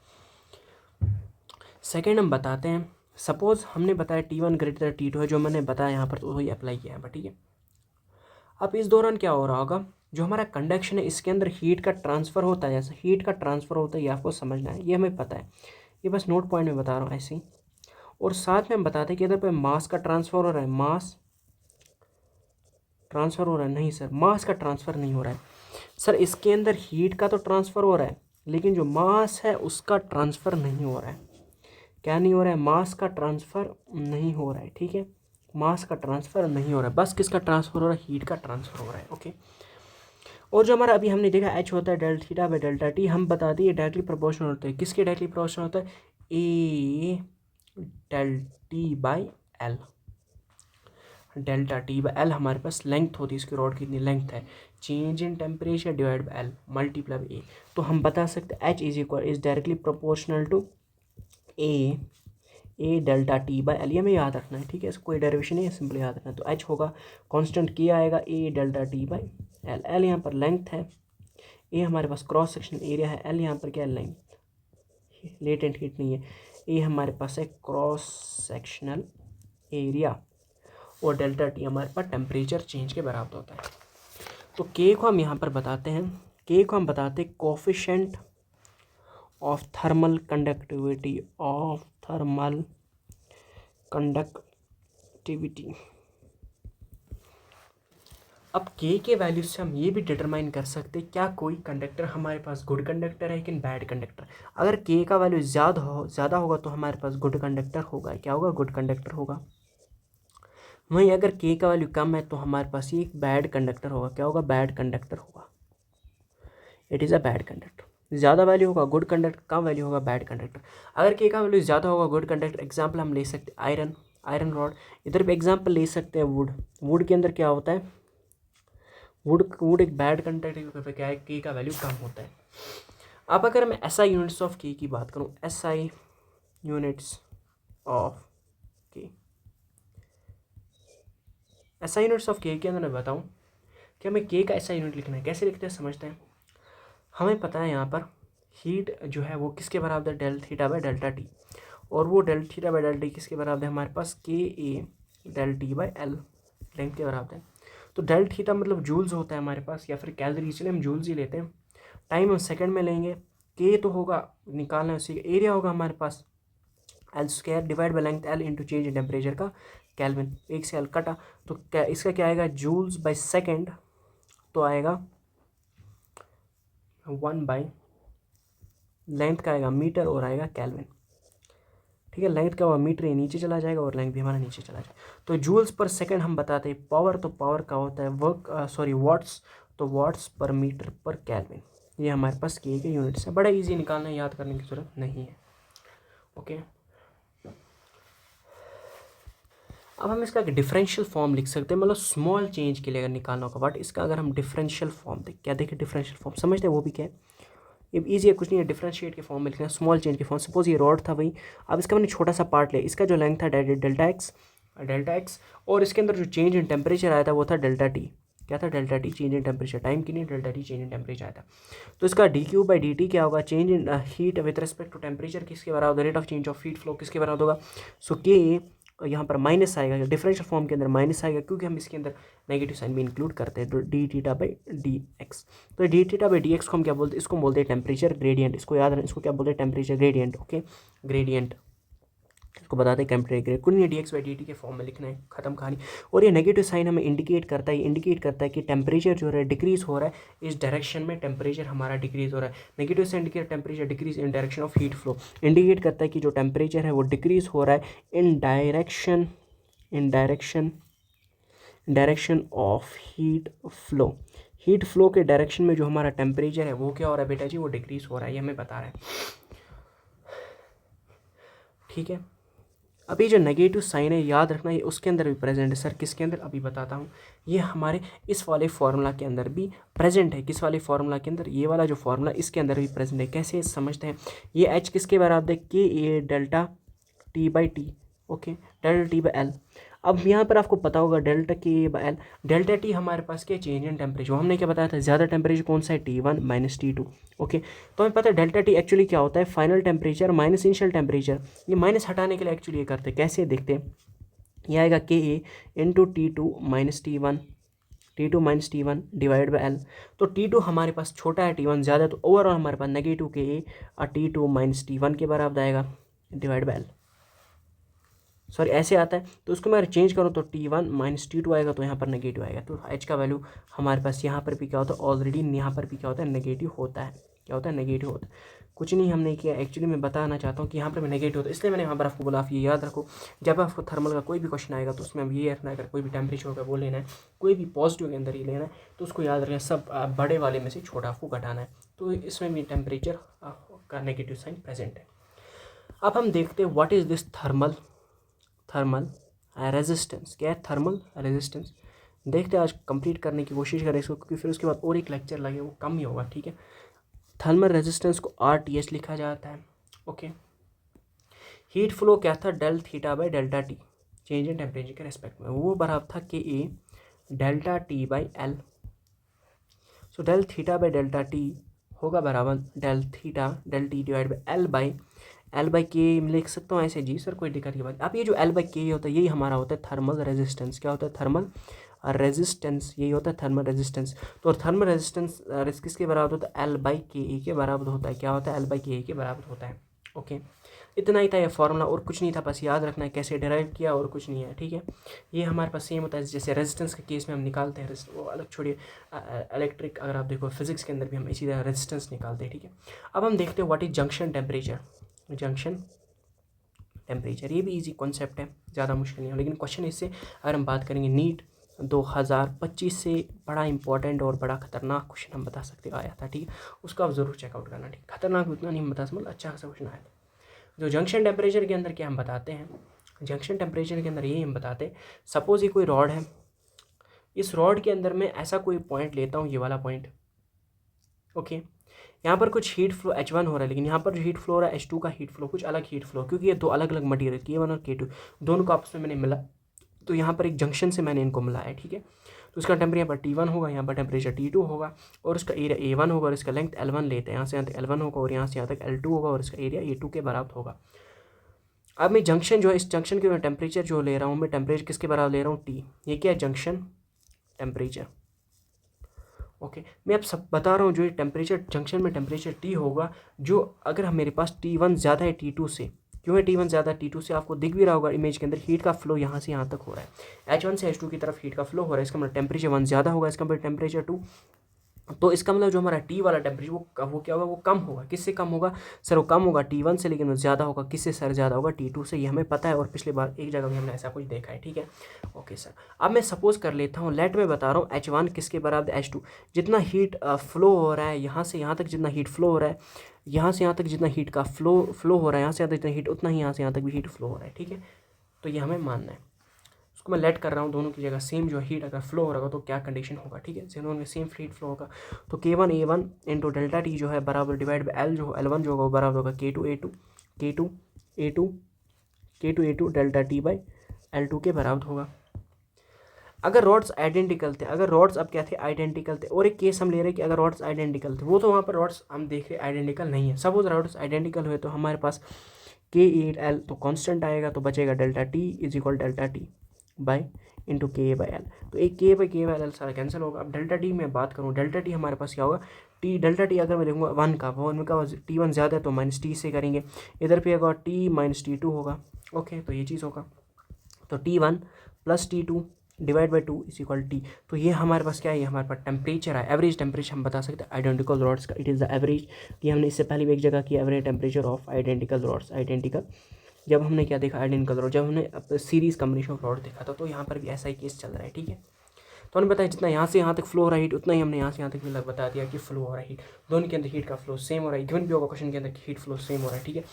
सेकेंड हम बताते हैं, सपोज़ हमने बताया T1 ग्रेटर T2 है, जो मैंने बताया यहाँ पर, तो वही अप्लाई किया है, बट ठीक है। अब इस दौरान क्या हो रहा होगा, जो हमारा कंडक्शन है इसके अंदर हीट का ट्रांसफ़र होता है, जैसे हीट का ट्रांसफ़र होता है, ये आपको समझना है, ये हमें पता है, ये बस नोट पॉइंट में बता रहा हूँ ऐसे ही। और साथ में हम बताते हैं कि इधर पे मास का ट्रांसफ़र हो रहा है, मास ट्रांसफ़र हो रहा है, नहीं सर मास का ट्रांसफ़र नहीं हो रहा है सर। इसके अंदर हीट का तो ट्रांसफ़र हो रहा है, लेकिन जो मास है उसका ट्रांसफ़र नहीं हो रहा है। क्या नहीं हो रहा है, मास का ट्रांसफ़र नहीं हो रहा है, ठीक है। मास का ट्रांसफ़र नहीं हो रहा है, बस किसका ट्रांसफ़र हो रहा है, हीट का ट्रांसफ़र हो रहा है, ओके। और जो हमारा अभी हमने देखा एच होता है del theta by delta T, हम बता दिए डायरेक्टली प्रोपोर्शनल होता है, किसके डायरेक्टली प्रोपोर्शनल होता है, A del T by L. Delta T by L हमारे पास लेंथ होती है, इसकी रॉड की इतनी लेंथ है, change in temperature divide by L multiply by A. तो हम बता सकते हैं H is directly proportional to A delta T by L, ये हमें याद रखना है, ठीक है। इसको कोई डेरिवेशन नहीं है, सिंपल याद रखना है। तो एच होगा कांस्टेंट, किया आएगा A delta T by L. L यहाँ पर लेंथ है, ए हमारे पास क्रॉस सेक्शन एरिया है, एल यहाँ पर क्या है, लेंथ, लेटेंट हीट नहीं है। ए हमारे पास है क्रॉस सेक्शनल एरिया, और डेल्टा टी हमारे पास टेम्परेचर चेंज के बराबर होता है। तो के को हम यहाँ पर बताते हैं, के को हम बताते हैं coefficient of thermal conductivity, of thermal conductivity conductivity. अब के वैल्यू से हम ये भी डिटरमाइन कर सकते हैं क्या कोई कंडक्टर हमारे पास गुड कंडक्टर है कि बैड कंडक्टर। अगर के का वैल्यू ज़्यादा होगा तो हमारे पास गुड कंडक्टर होगा। क्या होगा? गुड कंडक्टर होगा। वहीं अगर के का वैल्यू कम है तो हमारे पास ये एक बैड कंडक्टर होगा। क्या होगा? बैड कंडक्टर होगा। It is a bad conductor. ज़्यादा वैल्यू होगा गुड कंडक्टर, कम वैल्यू होगा बैड कंडक्टर। अगर के का वैल्यू ज़्यादा होगा गुड कंडक्टर, एग्जाम्पल हम ले सकते हैं आयरन रॉड। इधर भी एग्जाम्पल ले सकते हैं वुड के अंदर क्या होता है? वुड एक बैड कंडक्टर, क्या है? के का वैल्यू कम होता है। अब अगर मैं एसआई यूनिट्स ऑफ के की बात करूं, एसआई यूनिट्स ऑफ के, एसआई यूनिट्स ऑफ के अंदर मैं बताऊं कि हमें के का एसआई यूनिट लिखना है। कैसे लिखते हैं समझते हैं। हमें पता है यहाँ पर हीट जो है वो किसके बराबर है? Del theta by delta T. और वो del theta by delta T किसके बराबर है? हमारे पास K A del T by L length के बराबर है। तो डेल थीटा मतलब जूल्स होता है हमारे पास, या फिर कैलोरी, इसलिए हम जूल्स ही लेते हैं। टाइम हम सेकंड में लेंगे। के तो होगा निकालना है उसी का, एरिया होगा हमारे पास L square divide by length L into change in temperature का केल्विन। एक से एल कटा तो क्या इसका क्या आएगा? जूल्स बाय सेकेंड, तो आएगा 1 बाई लेंथ का आएगा मीटर और आएगा केल्विन। ठीक है, लेंथ का हुआ मीटर, ये नीचे चला जाएगा और लेंथ भी हमारा नीचे चला जाएगा। तो जूल्स पर सेकंड हम बताते हैं। पावर, तो पावर का होता है वाट्स, तो वाट्स पर मीटर पर केल्विन। ये हमारे पास के यूनिट्स है। बड़ा इजी निकालना है, याद करने की जरूरत नहीं है। ओके, अब हम इसका डिफरेंशियल फॉर्म लिख सकते हैं, मतलब स्मॉल चेंज के लिए अगर निकालना होगा। बट इसका अगर हम डिफरेंशियल फॉर्म क्या देखें, डिफरेंशियल फॉर्म समझते हैं वो भी क्या है। ये ईजी है, कुछ नहीं है। डिफरेंशिएट के फॉर्म में लिखना है, स्मॉल चेंज के फॉर्म। सपोज ये रॉड था वही, अब इसका मैंने छोटा सा पार्ट लिया। इसका जो लेंथ था डेल्टा एक्स, और इसके अंदर जो चेंज इन टेम्परेचर आया था वो था डेल्टा टी। क्या था? Delta T, change in temperature. Time की नहीं, delta T change in temperature आया था। तो इसका D Q by D T क्या होगा? Change in heat with respect to temperature किसके बराबर? Rate of change of heat flow किसके बराबर होगा? सो के यहाँ पर माइनस आएगा, डिफरेंशियल फॉर्म के अंदर माइनस आएगा, क्योंकि हम इसके अंदर नेगेटिव साइन भी इंक्लूड करते हैं। तो D theta by D X, तो D theta by D X को हम क्या बोलते हैं? इसको बोलते हैं टेम्परेचर ग्रेडियंट। इसको याद रखना, इसको क्या बोलते हैं? Temperature gradient. ओके, ग्रेडियंट इसको बताते हैं टेम्परेचर ग्रेडियंट। कुछ नहीं, D x by D T के फॉर्म में लिखना है, खत्म कहानी। और ये नेगेटिव साइन हमें इंडिकेट करता है कि टेम्परेचर जो है डिक्रीज हो रहा है, इस डायरेक्शन में टेम्परेचर हमारा डिक्रीज हो रहा है। Negative sign indicate temperature decrease in direction of heat flow, indicate करता है कि जो टेम्परेचर है वो डिक्रीज हो रहा है इन direction of heat flow. Heat flow के डायरेक्शन में जो हमारा टेम्परेचर है वो क्या हो रहा है बेटा जी? वो डिक्रीज हो रहा है, ये हमें बता रहा है। ठीक है, अभी जो नेगेटिव साइन है याद रखना, ये उसके अंदर भी प्रेजेंट है। सर किसके अंदर? अभी बताता हूँ। ये हमारे इस वाले फार्मूला के अंदर भी प्रेजेंट है। किस वाले फार्मूला के अंदर? ये वाला जो फार्मूला, इसके अंदर भी प्रेजेंट है। कैसे समझते हैं? ये एच किसके बराबर है? K A delta T by T. Okay, delta T by L. अब यहाँ पर आपको पता होगा डेल्टा के बाई एल, डेल्टा टी हमारे पास क्या? Change in temperature. हमने क्या बताया था? ज़्यादा टेम्परेचर कौन सा है? T1 minus T2। ओके, तो हमें पता है डेल्टा टी एक्चुअली क्या होता है? Final temperature minus initial temperature. ये माइनस हटाने के लिए एक्चुअली ये करते हैं। कैसे देखते हैं? ये आएगा K A into T2 minus T1 divide by L. तो T2 हमारे पास छोटा है, T1 ज़्यादा है, तो ओवरऑल हमारे पास नेगेटिव के ए और T2 माइनस T1 के बराबर आएगा डिवाइड बाई एल। सॉरी, ऐसे आता है, तो उसको मैं अगर चेंज करूँ तो T1 माइनस T2 आएगा, तो यहाँ पर नेगेटिव आएगा। तो H का वैल्यू हमारे पास यहाँ पर भी क्या होता है? ऑलरेडी यहाँ पर भी क्या होता है? नेगेटिव होता है। क्या होता है? नेगेटिव होता है। कुछ नहीं हमने किया, एक्चुअली मैं बताना चाहता हूँ कि यहाँ पर भी नेगेटिव होता है, इसलिए मैंने यहाँ पर आपको बोला। आप ये याद रखो, जब आपको थर्मल का कोई भी क्वेश्चन आएगा तो उसमें हम ये रखना है, अगर कोई भी टेम्परेचर होगा वो लेना है, कोई भी पॉजिटिव के अंदर ही लेना है, तो उसको याद रखना, सब बड़े वाले में से छोटा आपको घटाना है। तो इसमें भी टेम्परेचर का नेगेटिव साइन प्रेजेंट है। अब हम देखते हैं what is this thermal resistance. क्या है? Thermal resistance. देखते हैं, आज कंप्लीट करने की कोशिश करें इसको, क्योंकि फिर उसके बाद और एक लेक्चर लगे, वो कम ही होगा। ठीक है, थर्मल रेजिस्टेंस को RTH लिखा जाता है। ओके, हीट फ्लो क्या था? Del theta by delta T, change in temperature के रेस्पेक्ट में, वो बराबर था K A delta T by L. So del theta by delta T होगा बराबर del T divide by L by K लिख सकता हूँ ऐसे। जी सर, कोई दिक्कत की बात। अब ये जो एल बाई के होता है, यही हमारा होता है थर्मल रेजिस्टेंस। क्या होता है? थर्मल रेजिस्टेंस, यही होता है थर्मल रेजिस्टेंस। तो थर्मल रेजिस्टेंस किसके बराबर होता है? एल बाई के ए के बराबर होता है। क्या होता है? एल बाई के ए के बराबर होता है। ओके, इतना ही था ये फार्मूला और कुछ नहीं था, बस याद रखना है कैसे डिराइव किया और कुछ नहीं है, ठीक है। ये हमारे पास सेम होता है जैसे रेजिस्टेंस के केस में हम निकालते हैं, वो अलग छोड़िए, इलेक्ट्रिक अगर आप देखो फिजिक्स के अंदर भी हम इसी तरह रेजिस्टेंस निकालते हैं, ठीक है। अब हम देखते हैं what is junction temperature. Junction temperature ये भी इजी कॉन्सेप्ट है, ज़्यादा मुश्किल नहीं है, लेकिन क्वेश्चन इससे अगर हम बात करेंगे नीट 2025 से बड़ा इंपॉर्टेंट और बड़ा खतरनाक क्वेश्चन हम बता सकते आया था, ठीक है। उसको आप ज़रूर चेकआउट करना, ठीक। खतरनाक उतना नहीं बता सकते, अच्छा खासा क्वेश्चन आया था। जो जंक्शन टेम्परेचर के अंदर क्या हम बताते हैं, जंक्शन टेम्परेचर के अंदर ये हम बताते हैं, सपोज ये कोई रॉड है, इस रॉड के अंदर मैं ऐसा कोई पॉइंट लेता हूँ, ये वाला पॉइंट, ओके। यहाँ पर कुछ हीट फ्लो H1 हो रहा है, लेकिन यहाँ पर जो हीट फ्लो हो रहा है H2 का हीट फ्लो कुछ अलग हीट फ्लो, क्योंकि ये दो अलग अलग मटीरियल K1 और K2 दोनों को आपस में मैंने मिला, तो यहाँ पर एक जंक्शन से मैंने इनको मिलाया, ठीक है। तो उसका टेम्परेचर यहाँ पर T1 होगा, यहाँ पर टेम्परेचर T2 होगा, और उसका एरिया A1 होगा, और इसका लेंथ L1 लेते हैं, यहाँ से यहाँ तक L1 होगा, और यहाँ से यहाँ तक L2 होगा, और इसका एरिया A2 के बराबर होगा। अब मैं जंक्शन जो है, इस जंक्शन के टेम्परेचर जो ले रहा हूँ मैं, टेम्परेचर किसके बराबर ले रहा हूँ, T। ये क्या है, जंक्शन टेम्परेचर, ओके। मैं अब सब बता रहा हूँ, जो टेम्परेचर जंक्शन में टेम्परेचर T होगा, जो अगर हम मेरे पास T1 ज़्यादा है T2 से, क्यों है T1 ज़्यादा T2 से, आपको दिख भी रहा होगा इमेज के अंदर, हीट का फ्लो यहाँ से यहाँ तक हो रहा है, H1 से H2 की तरफ हीट का फ्लो हो रहा है, इसका मतलब टेम्परेचर 1 ज़्यादा होगा इसका मतलब टेम्परेचर 2, तो इसका मतलब जो हमारा T वाला टेम्परेचर वो क्या होगा, वो कम होगा। किससे कम होगा सर, वो कम होगा T1 से, लेकिन वो ज़्यादा होगा किससे सर, ज़्यादा होगा T2 से, ये हमें पता है, और पिछली बार एक जगह भी हमने ऐसा कुछ देखा है, ठीक है, ओके सर। अब मैं सपोज कर लेता हूँ, लेट में बता रहा हूँ H1 किसके बराबर H2, जितना हीट फ्लो हो रहा है यहाँ से यहाँ तक, जितना हीट फ्लो हो रहा है यहाँ से यहाँ तक, जितना हीट का फ्लो हो रहा है यहाँ से यहाँ तक, जितना हीट उतना ही यहाँ से यहाँ तक भी हीट फ्लो हो रहा है, ठीक है। तो ये हमें मानना है, उसको मैं लेट कर रहा हूँ, दोनों की जगह सेम जो हीट अगर फ्लो हो रहा होगा तो क्या कंडीशन होगा, ठीक है। दोनों में सेम हीट फ्लो होगा, तो K1 A1 into delta T जो है बराबर डिवाइड बाई L जो L1 जो होगा वो बराबर होगा K2 A2 K2 A2 K2 A2 delta T by L2 के बराबर होगा। अगर रॉड्स आइडेंटिकल थे, अगर रॉड्स अब क्या थे, आइडेंटिकल थे, और एक केस हम ले रहे हैं कि अगर रॉड्स आइडेंटिकल थे, वो तो वहाँ पर रॉड्स हम देख रहे आइडेंटिकल नहीं है, सपोज रॉड्स आइडेंटिकल हुए तो हमारे पास K8L तो कांस्टेंट आएगा, तो बचेगा delta T is equal delta T by into के बाई एल, तो एक के बाई एल सारा कैंसिल होगा। अब डेल्टा टी में बात करूँ, डेल्टा टी हमारे पास क्या होगा, टी डेल्टा टी अगर मैं देखूँगा 1 का, T1 ज़्यादा है तो माइनस टी से करेंगे, इधर पे होगा T माइनस T2 होगा, ओके। तो ये चीज़ होगा, तो T1 plus T2 divide by 2 is equal T। तो ये हमारे पास क्या है, ये हमारे पास टेम्परेचर है, एवरेज टेम्परेचर हम बता सकते हैं आइडेंटिकल रॉड्स का, इट इज़ द एवरेज। कि हमने इससे पहले भी एक जगह किया average temperature of identical rods, identical जब हमने क्या देखा, आइडेंटिकल रॉड, जब हमने सीरीज कम्बिनेशन ऑफ रॉड देखा था, तो यहाँ पर भी ऐसा ही केस चल रहा है, ठीक है। तो हमने बताया जितना यहाँ से यहाँ तक फ्लो हो रहा है हीट, उतना ही हमने यहाँ से यहाँ तक भी बता दिया कि फ्लो हो रहा है हीट, दोनों के अंदर हीट का फ्लो सेम हो रहा है, गिवन भी होगा क्वेश्चन के अंदर हीट फ्लो सेम हो रहा है, ठीक है,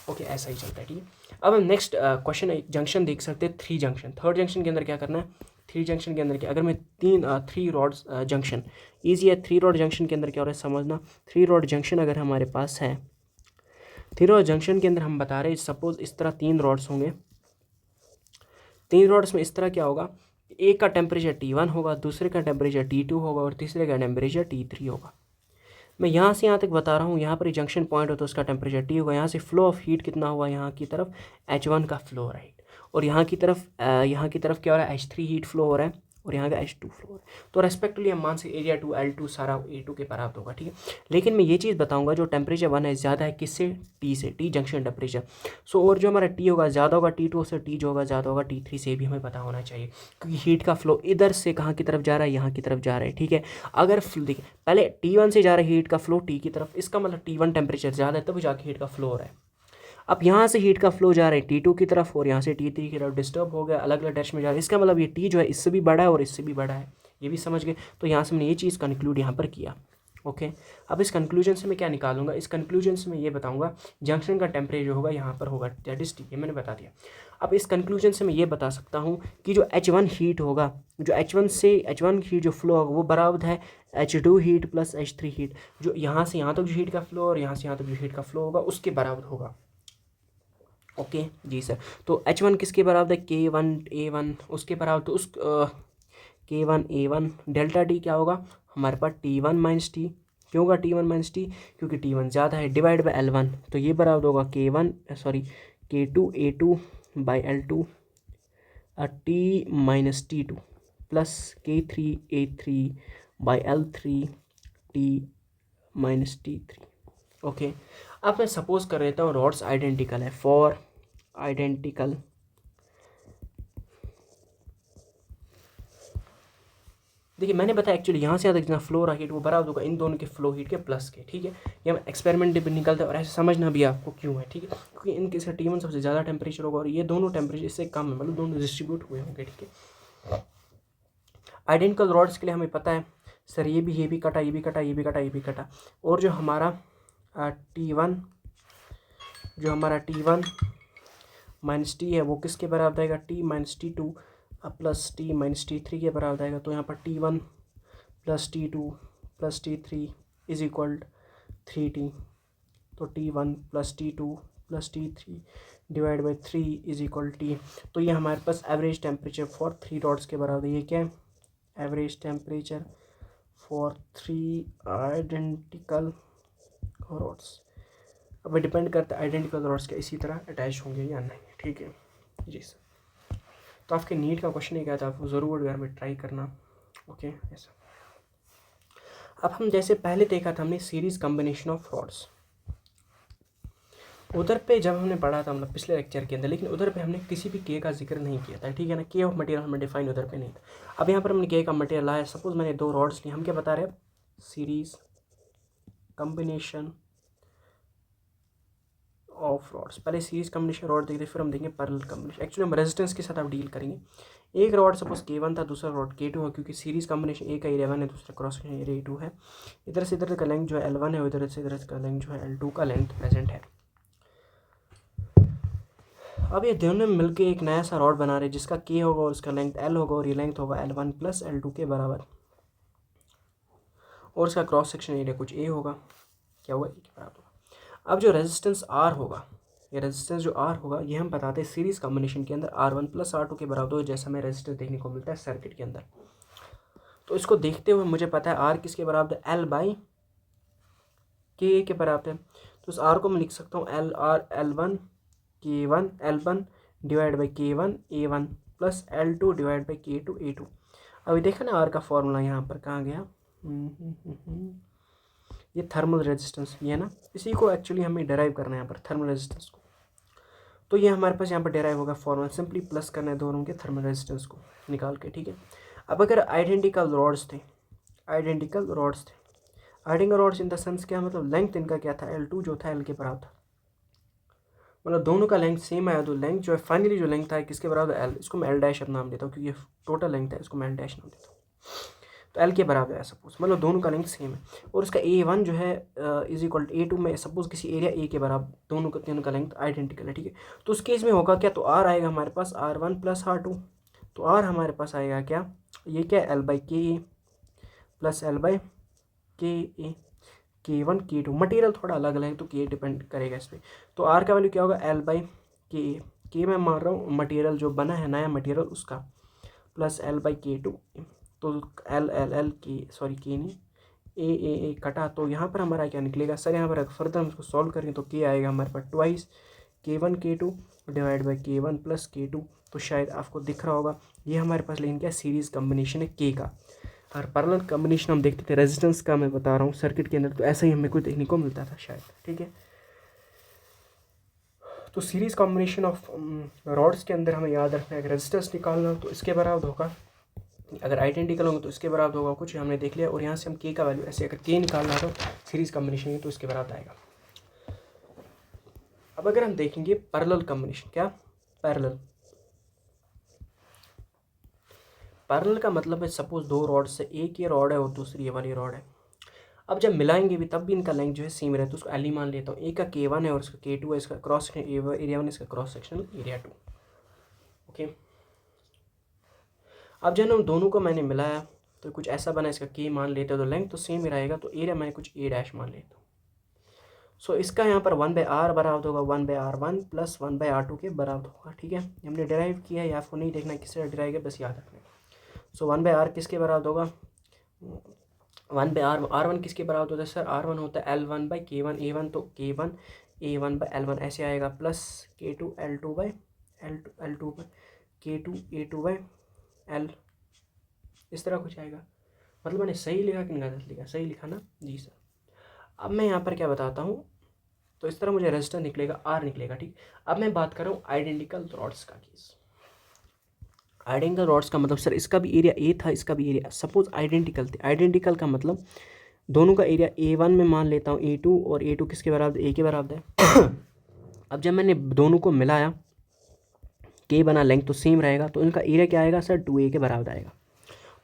ओके। ऐसा ही चलता है, ठीक है। अब हम नेक्स्ट क्वेश्चन जंक्शन देख सकते हैं, 3 जंक्शन, थर्ड जंक्शन के अंदर क्या करना है, 3 जंक्शन के अंदर क्या, अगर मैं 3 रॉड्स जंक्शन, ईजी है, 3 रॉड जंक्शन के अंदर क्या हो रहा है समझना, 3 रॉड जंक्शन अगर हमारे पास है, 3 रॉड जंक्शन के अंदर हम बता रहे हैं, सपोज इस तरह 3 रॉड्स होंगे, 3 रॉड्स में इस तरह क्या होगा, एक का टेम्परेचर T1 होगा, दूसरे का टेम्परेचर T2 होगा, और तीसरे का टेम्परेचर T3 होगा। मैं यहाँ से यहाँ तक बता रहा हूँ, यहाँ पर जंक्शन पॉइंट हो तो उसका टेम्परेचर T होगा, यहाँ से फ्लो ऑफ हीट कितना हुआ, यहाँ की तरफ H1 का फ्लो हो रहा है, और यहाँ की तरफ क्या हो रहा है, H3 हीट फ्लो हो रहा है, और यहाँ का H2 फ्लो हो रहा है। तो रेस्पेक्टिवली हम मान से एरिया 2 L2 सारा A2 के बराबर होगा, ठीक है। लेकिन मैं ये चीज़ बताऊंगा, जो टेम्परेचर 1 है ज़्यादा है किससे, T से, T जंक्शन टेम्परेचर। सो और जो हमारा T होगा ज़्यादा होगा T2 से, T जो होगा ज़्यादा होगा T3 से, भी हमें पता होना चाहिए, क्योंकि हीट का फ्लो इधर से कहाँ की तरफ जा रहा है, यहाँ की तरफ जा रहा है, ठीक है। अगर देखिए पहले T1 से जा रहा है हीट का फ्लो T की तरफ, इसका मतलब T1 टेम्परेचर ज़्यादा है, तब जाके हीट का फ्लो हो रहा है। अब यहाँ से हीट का फ्लो जा रहा है T2 की तरफ, और यहाँ से T3 की तरफ डिस्टर्ब हो गया, अलग अलग डैश में जा रहा है, इसका मतलब ये T जो है इससे भी बड़ा है और इससे भी बड़ा है, ये भी समझ गए। तो यहाँ से हमने ये चीज़ कंक्लूड यहाँ पर किया, ओके। अब इस कंक्लूजन से मैं क्या निकालूंगा, इस कंक्लूजन से मैं ये बताऊंगा जंक्शन का टेम्परेचर होगा यहाँ पर होगा, दैट इज T, ये मैंने बता दिया। अब इस कंक्लूजन से मैं ये बता सकता हूँ कि जो H1 हीट होगा, जो H1 हीट जो फ्लो होगा वो बराबर है H2 heat plus H3 heat, जो यहाँ से यहाँ तक जो हीट का फ्लो और यहाँ से यहाँ तक जो हीट का फ्लो होगा उसके बराबर होगा, ओके जी सर। तो H1 किसके बराबर है, K1 A1 उसके बराबर, तो उस K1 A1 डेल्टा T क्या होगा हमारे पास T1 माइनस टी, क्यों होगा T1 माइनस टी, क्योंकि T1 ज़्यादा है, डिवाइड बाई L1, तो ये बराबर होगा K2 A2 by L2 T minus T2 plus K3 A3 by L3 T minus T3, okay. अब मैं सपोज कर लेता हूँ रॉड्स आइडेंटिकल है, फॉर आइडेंटिकल देखिए मैंने बताया एक्चुअली यहाँ से आता जितना फ्लो रहा हीट वो बराबर होगा इन दोनों के फ्लो हीट के प्लस के, ठीक है। ये हम एक्सपेरिमेंट भी निकलता है और ऐसे समझना भी आपको क्यों है, ठीक है, क्योंकि इनके इसका T1 सबसे ज़्यादा टेम्परेचर होगा और ये दोनों टेम्परेचर इससे कम है, मतलब दोनों डिस्ट्रीब्यूट हुए होंगे, ठीक है। आइडेंटिकल रॉड्स के लिए हमें पता है सर ये भी कटा, ये भी कटा, ये भी कटा, ये भी कटा, और जो हमारा T1 माइनस टी है वो किसके बराबर आएगा, T minus T2 plus T minus T3 के बराबर आएगा। तो यहाँ पर T1 plus T2 plus T3 is equal 3T। तो T1 plus T2 plus T3 divide by 3 is equal T। तो ये हमारे पास एवरेज टेम्परेचर फॉर 3 रॉड्स के बराबर है। ये क्या है, average temperature for 3 identical rods. अब डिपेंड करता है आइडेंटिकल रॉड्स के इसी तरह अटैच होंगे या नहीं, ठीक है जी सर। तो आपके नीट का क्वेश्चन ही क्या था, आपको ज़रूर घर में ट्राई करना, ओके ऐसा। अब हम जैसे पहले देखा था हमने सीरीज कॉम्बिनेशन ऑफ रॉड्स, उधर पे जब हमने पढ़ा था मतलब पिछले लेक्चर के अंदर, लेकिन उधर पे हमने किसी भी के का जिक्र नहीं किया था, ठीक है ना। के ऑफ मटेरियल हमें डिफाइन उधर पे नहीं था। अब यहाँ पर हमने के का मटेरियल लाया, सपोज मैंने 2 रॉड्स लिए, हम क्या बता रहे हैं, सीरीज कॉम्बिनेशन ऑफ रॉड्स। पहले सीरीज कॉम्बिनेशन रॉड देखते फिर हम देंगे पैरेलल कॉम्बिनेशन। एक्चुअली हम रेजिस्टेंस के साथ अब डील करेंगे। एक रॉड सपोज K1 था, दूसरा रॉड K2 है, क्योंकि सीरीज कॉम्बिनेशन एक का एरिया 1 है, दूसरा क्रॉस सेक्शन एरिया 2 है। इधर से इधर का लेंथ जो है L1 है, इधर से इधर का लेंथ जो है L2 का लेंथ प्रेजेंट है। अब ये दोनों मिलकर एक नया सा रॉड बना रहे हैं जिसका K होगा और उसका लेंथ L होगा और ये लेंथ होगा L1 प्लस L2 के बराबर, और इसका क्रॉस सेक्शन एरिया कुछ A होगा, क्या होगा, A के बराबर होगा। अब जो रेजिस्टेंस R होगा, ये रेजिस्टेंस जो R होगा ये हम बताते हैं सीरीज कॉम्बिनेशन के अंदर R1 प्लस R2 के बराबर हो, जैसा हमें रेजिस्टेंस देखने को मिलता है सर्किट के अंदर। तो इसको देखते हुए मुझे पता है R किसके बराबर है, L बाई K के बराबर है। तो इस R को मैं लिख सकता हूँ L1 K1 L1 divide by K1 A1 plus L2 divide by K2 A2। अभी देखा ना R का फॉर्मूला यहाँ पर कहाँ गया, ये थर्मल रेजिस्टेंस ये है ना, इसी को एक्चुअली हमें डिराइव करना है यहाँ पर थर्मल रेजिस्टेंस को। तो ये हमारे पास यहाँ पर डिराइव होगा फॉर्मूला, सिंपली प्लस करना है दोनों के थर्मल रेजिस्टेंस को निकाल के, ठीक है। अब अगर आइडेंटिकल रॉड्स थे, identical rods in the sense क्या, मतलब लेंथ इनका क्या था, L2 जो था L के बराबर था, मतलब दोनों का लेंथ सेम आया। तो लेंथ जो है फाइनली जो लेंथ था किसके बराबर, L, इसको मैं L डैश अब नाम देता हूँ क्योंकि ये टोटल लेंथ है, इसको मैं L डैश नाम देता हूँ। तो L के बराबर है सपोज, मतलब दोनों का लेंथ सेम है और उसका A1 जो है इज इक्वल A2 में सपोज किसी एरिया A के बराबर, दोनों का लेंथ आइडेंटिकल है, ठीक है। तो उस केस में होगा क्या, तो R आएगा हमारे पास R1 प्लस R2। तो R हमारे पास आएगा क्या, ये क्या L बाई के प्लस L बाई के K1 K2, मटेरियल थोड़ा अलग अलग है तो K डिपेंड करेगा इस पर। तो R का वैल्यू क्या होगा, L बाई के मैं मान रहा हूँ मटेरियल जो बना है नया मटेरियल उसका, प्लस L बाई K2। तो L के नहीं ए कटा, तो यहाँ पर हमारा क्या निकलेगा सर, यहाँ पर फर्दर हम इसको सॉल्व करें तो K आएगा हमारे पास twice K1 K2 divide by K1 plus K2। तो शायद आपको दिख रहा होगा ये हमारे पास लेकिन क्या सीरीज़ कॉम्बिनेशन है K का, और पैरेलल कॉम्बिनेशन हम देखते थे रेजिस्टेंस का, मैं बता रहा हूँ सर्किट के अंदर, तो ऐसा ही हमें कुछ देखने को मिलता था शायद, ठीक है। तो सीरीज कॉम्बिनेशन ऑफ रॉड्स के अंदर हमें याद रखना है, अगर रेजिस्टेंस निकालना तो इसके बराबर होगा, अगर आइडेंटिकल होंगे तो इसके बराबर होगा, कुछ हमने देख लिया। और यहाँ से हम के का वैल्यू ऐसे अगर के निकालना हो तो सीरीज कॉम्बिनेशन तो इसके बराबर आएगा। अब अगर हम देखेंगे पैरेलल कॉम्बिनेशन, क्या पैरेलल का मतलब है सपोज 2 रॉड से, एक ये रॉड है और दूसरी ये वाली रॉड है। अब जब मिलाएंगे भी तब भी इनका लेंथ जो है सेम रहता है, तो उसको एल ही मान लेता हूँ। एक का K1 है और इसका K2 है, इसका क्रॉस सेक्शन एरिया 1, इसका क्रॉस सेक्शन एरिया 2, ओके। अब जब हम दोनों को मैंने मिलाया तो कुछ ऐसा बना, इसका K मान लेते हो तो लेंथ तो सेम ही रहेगा, तो एरिया मैंने कुछ A डैश मान लेता हूँ। सो इसका यहाँ पर 1/R बराबर होगा 1/R1 प्लस 1/R2 के बराबर होगा, ठीक है। हमने डिराइव किया है, आपको नहीं देखना किस तरह डिराइव है, बस याद रखना। सो 1/R किसके बराबर होगा, 1/R, R1 किसके बराबर होता है सर, R1 होता है L1 बाई K1 A1, तो K1 A1 बाई L1 ऐसे आएगा, plus K2 L2 by L2 by K2 A2 by L, इस तरह कुछ आएगा। मतलब मैंने सही लिखा कि गलत लिखा, सही लिखा ना जी सर। अब मैं यहाँ पर क्या बताता हूँ, तो इस तरह मुझे रेजिस्टेंस निकलेगा, आर निकलेगा। ठीक, अब मैं बात कर रहा हूँ आइडेंटिकल रॉड्स का केस। आइडेंटिकल रॉड्स का मतलब सर इसका भी एरिया ए था, इसका भी एरिया, सपोज आइडेंटिकल थे। आइडेंटिकल का मतलब दोनों का एरिया A1 में मान लेता हूँ A2, और A2 किसके बराबर, A के बराबर है। अब जब मैंने दोनों को मिलाया, K बना, लेंथ तो सेम रहेगा, तो इनका एरिया क्या आएगा सर, 2A के बराबर आएगा।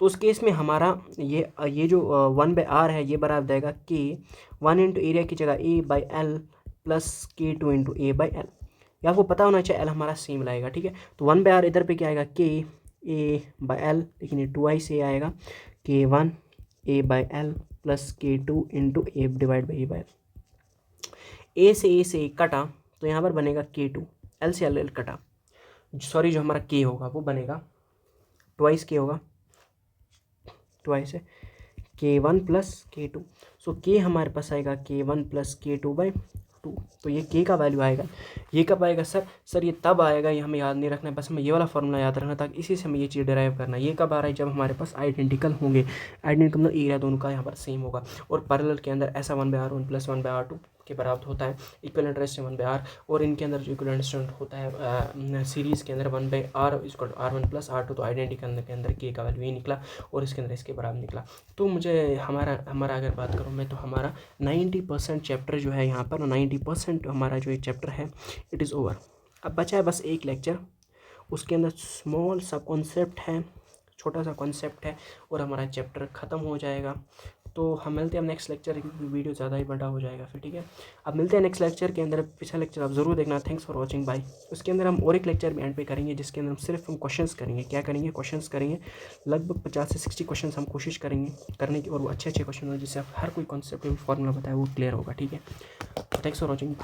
तो उस केस में हमारा ये जो 1/r है ये बराबर देगा K 1 इंटू एरिया की जगह A/L plus K2 into A/L। ये आपको पता होना चाहिए, L हमारा सेम लाएगा। ठीक है, तो 1/r इधर पे क्या आएगा, K A/L, लेकिन ये 2i से आएगा K1 A/L plus K2 into A divide by A/L। ए से A कटा तो यहाँ पर बनेगा K2, L से L कटा, सॉरी जो हमारा K होगा वो बनेगा ट्वाइस K होगा, ट्वाइस है K1 प्लस K2। सो K हमारे पास आएगा K1 प्लस K2/2। तो ये K का वैल्यू आएगा, ये कब आएगा सर ये तब आएगा, ये हमें याद नहीं रखना है, बस हमें ये वाला फॉर्मूला याद रखना ताकि इसी से हमें ये चीज़ डिराइव करना है। ये कब आ रहा है, जब हमारे पास आइडेंटिकल होंगे। आइडेंटिकल मतलब एरिया दोनों का यहाँ पर सेम होगा, और पैरेलल के अंदर ऐसा 1/r1 प्लस 1/r2 के बराबर होता है, इक्विवेलेंट रेजिस्टेंस 1/r, और इनके अंदर जो इक्विवेलेंट रेजिस्टेंस होता है सीरीज़ के अंदर 1/r equal R1 plus R2। तो आइडेंटिकल के अंदर K का वैल्यू ये निकला, और इसके अंदर इसके बराबर निकला। तो मुझे हमारा अगर बात करूँ मैं, तो हमारा 90% चैप्टर जो है यहाँ पर, 90% हमारा जो एक चैप्टर है इट इज़ ओवर। अब बचा है बस एक लेक्चर, उसके अंदर स्मॉल सा कॉन्सेप्ट है, छोटा सा कॉन्सेप्ट है, और हमारा चैप्टर ख़त्म हो जाएगा। तो हम मिलते हैं अब नेक्स्ट लेक्चर, वीडियो ज़्यादा ही बड़ा हो जाएगा फिर। ठीक है, अब मिलते हैं नेक्स्ट लेक्चर के अंदर। पिछला लेक्चर आप ज़रूर देखना। Thanks for watching, bye. उसके अंदर हम और एक लेक्चर भी एंड पे करेंगे, जिसके अंदर हम सिर्फ क्वेश्चंस करेंगे। क्या करेंगे, क्वेश्चंस करेंगे, लगभग 50 से 60 क्वेश्चंस हम कोशिश करेंगे करने की, और वो अच्छे क्वेश्चन हो जिससे आप हर कोई कॉन्सेप्ट फॉर्मूला बताए वो क्लियर होगा। ठीक है, थैंक्स फॉर वॉचिंग।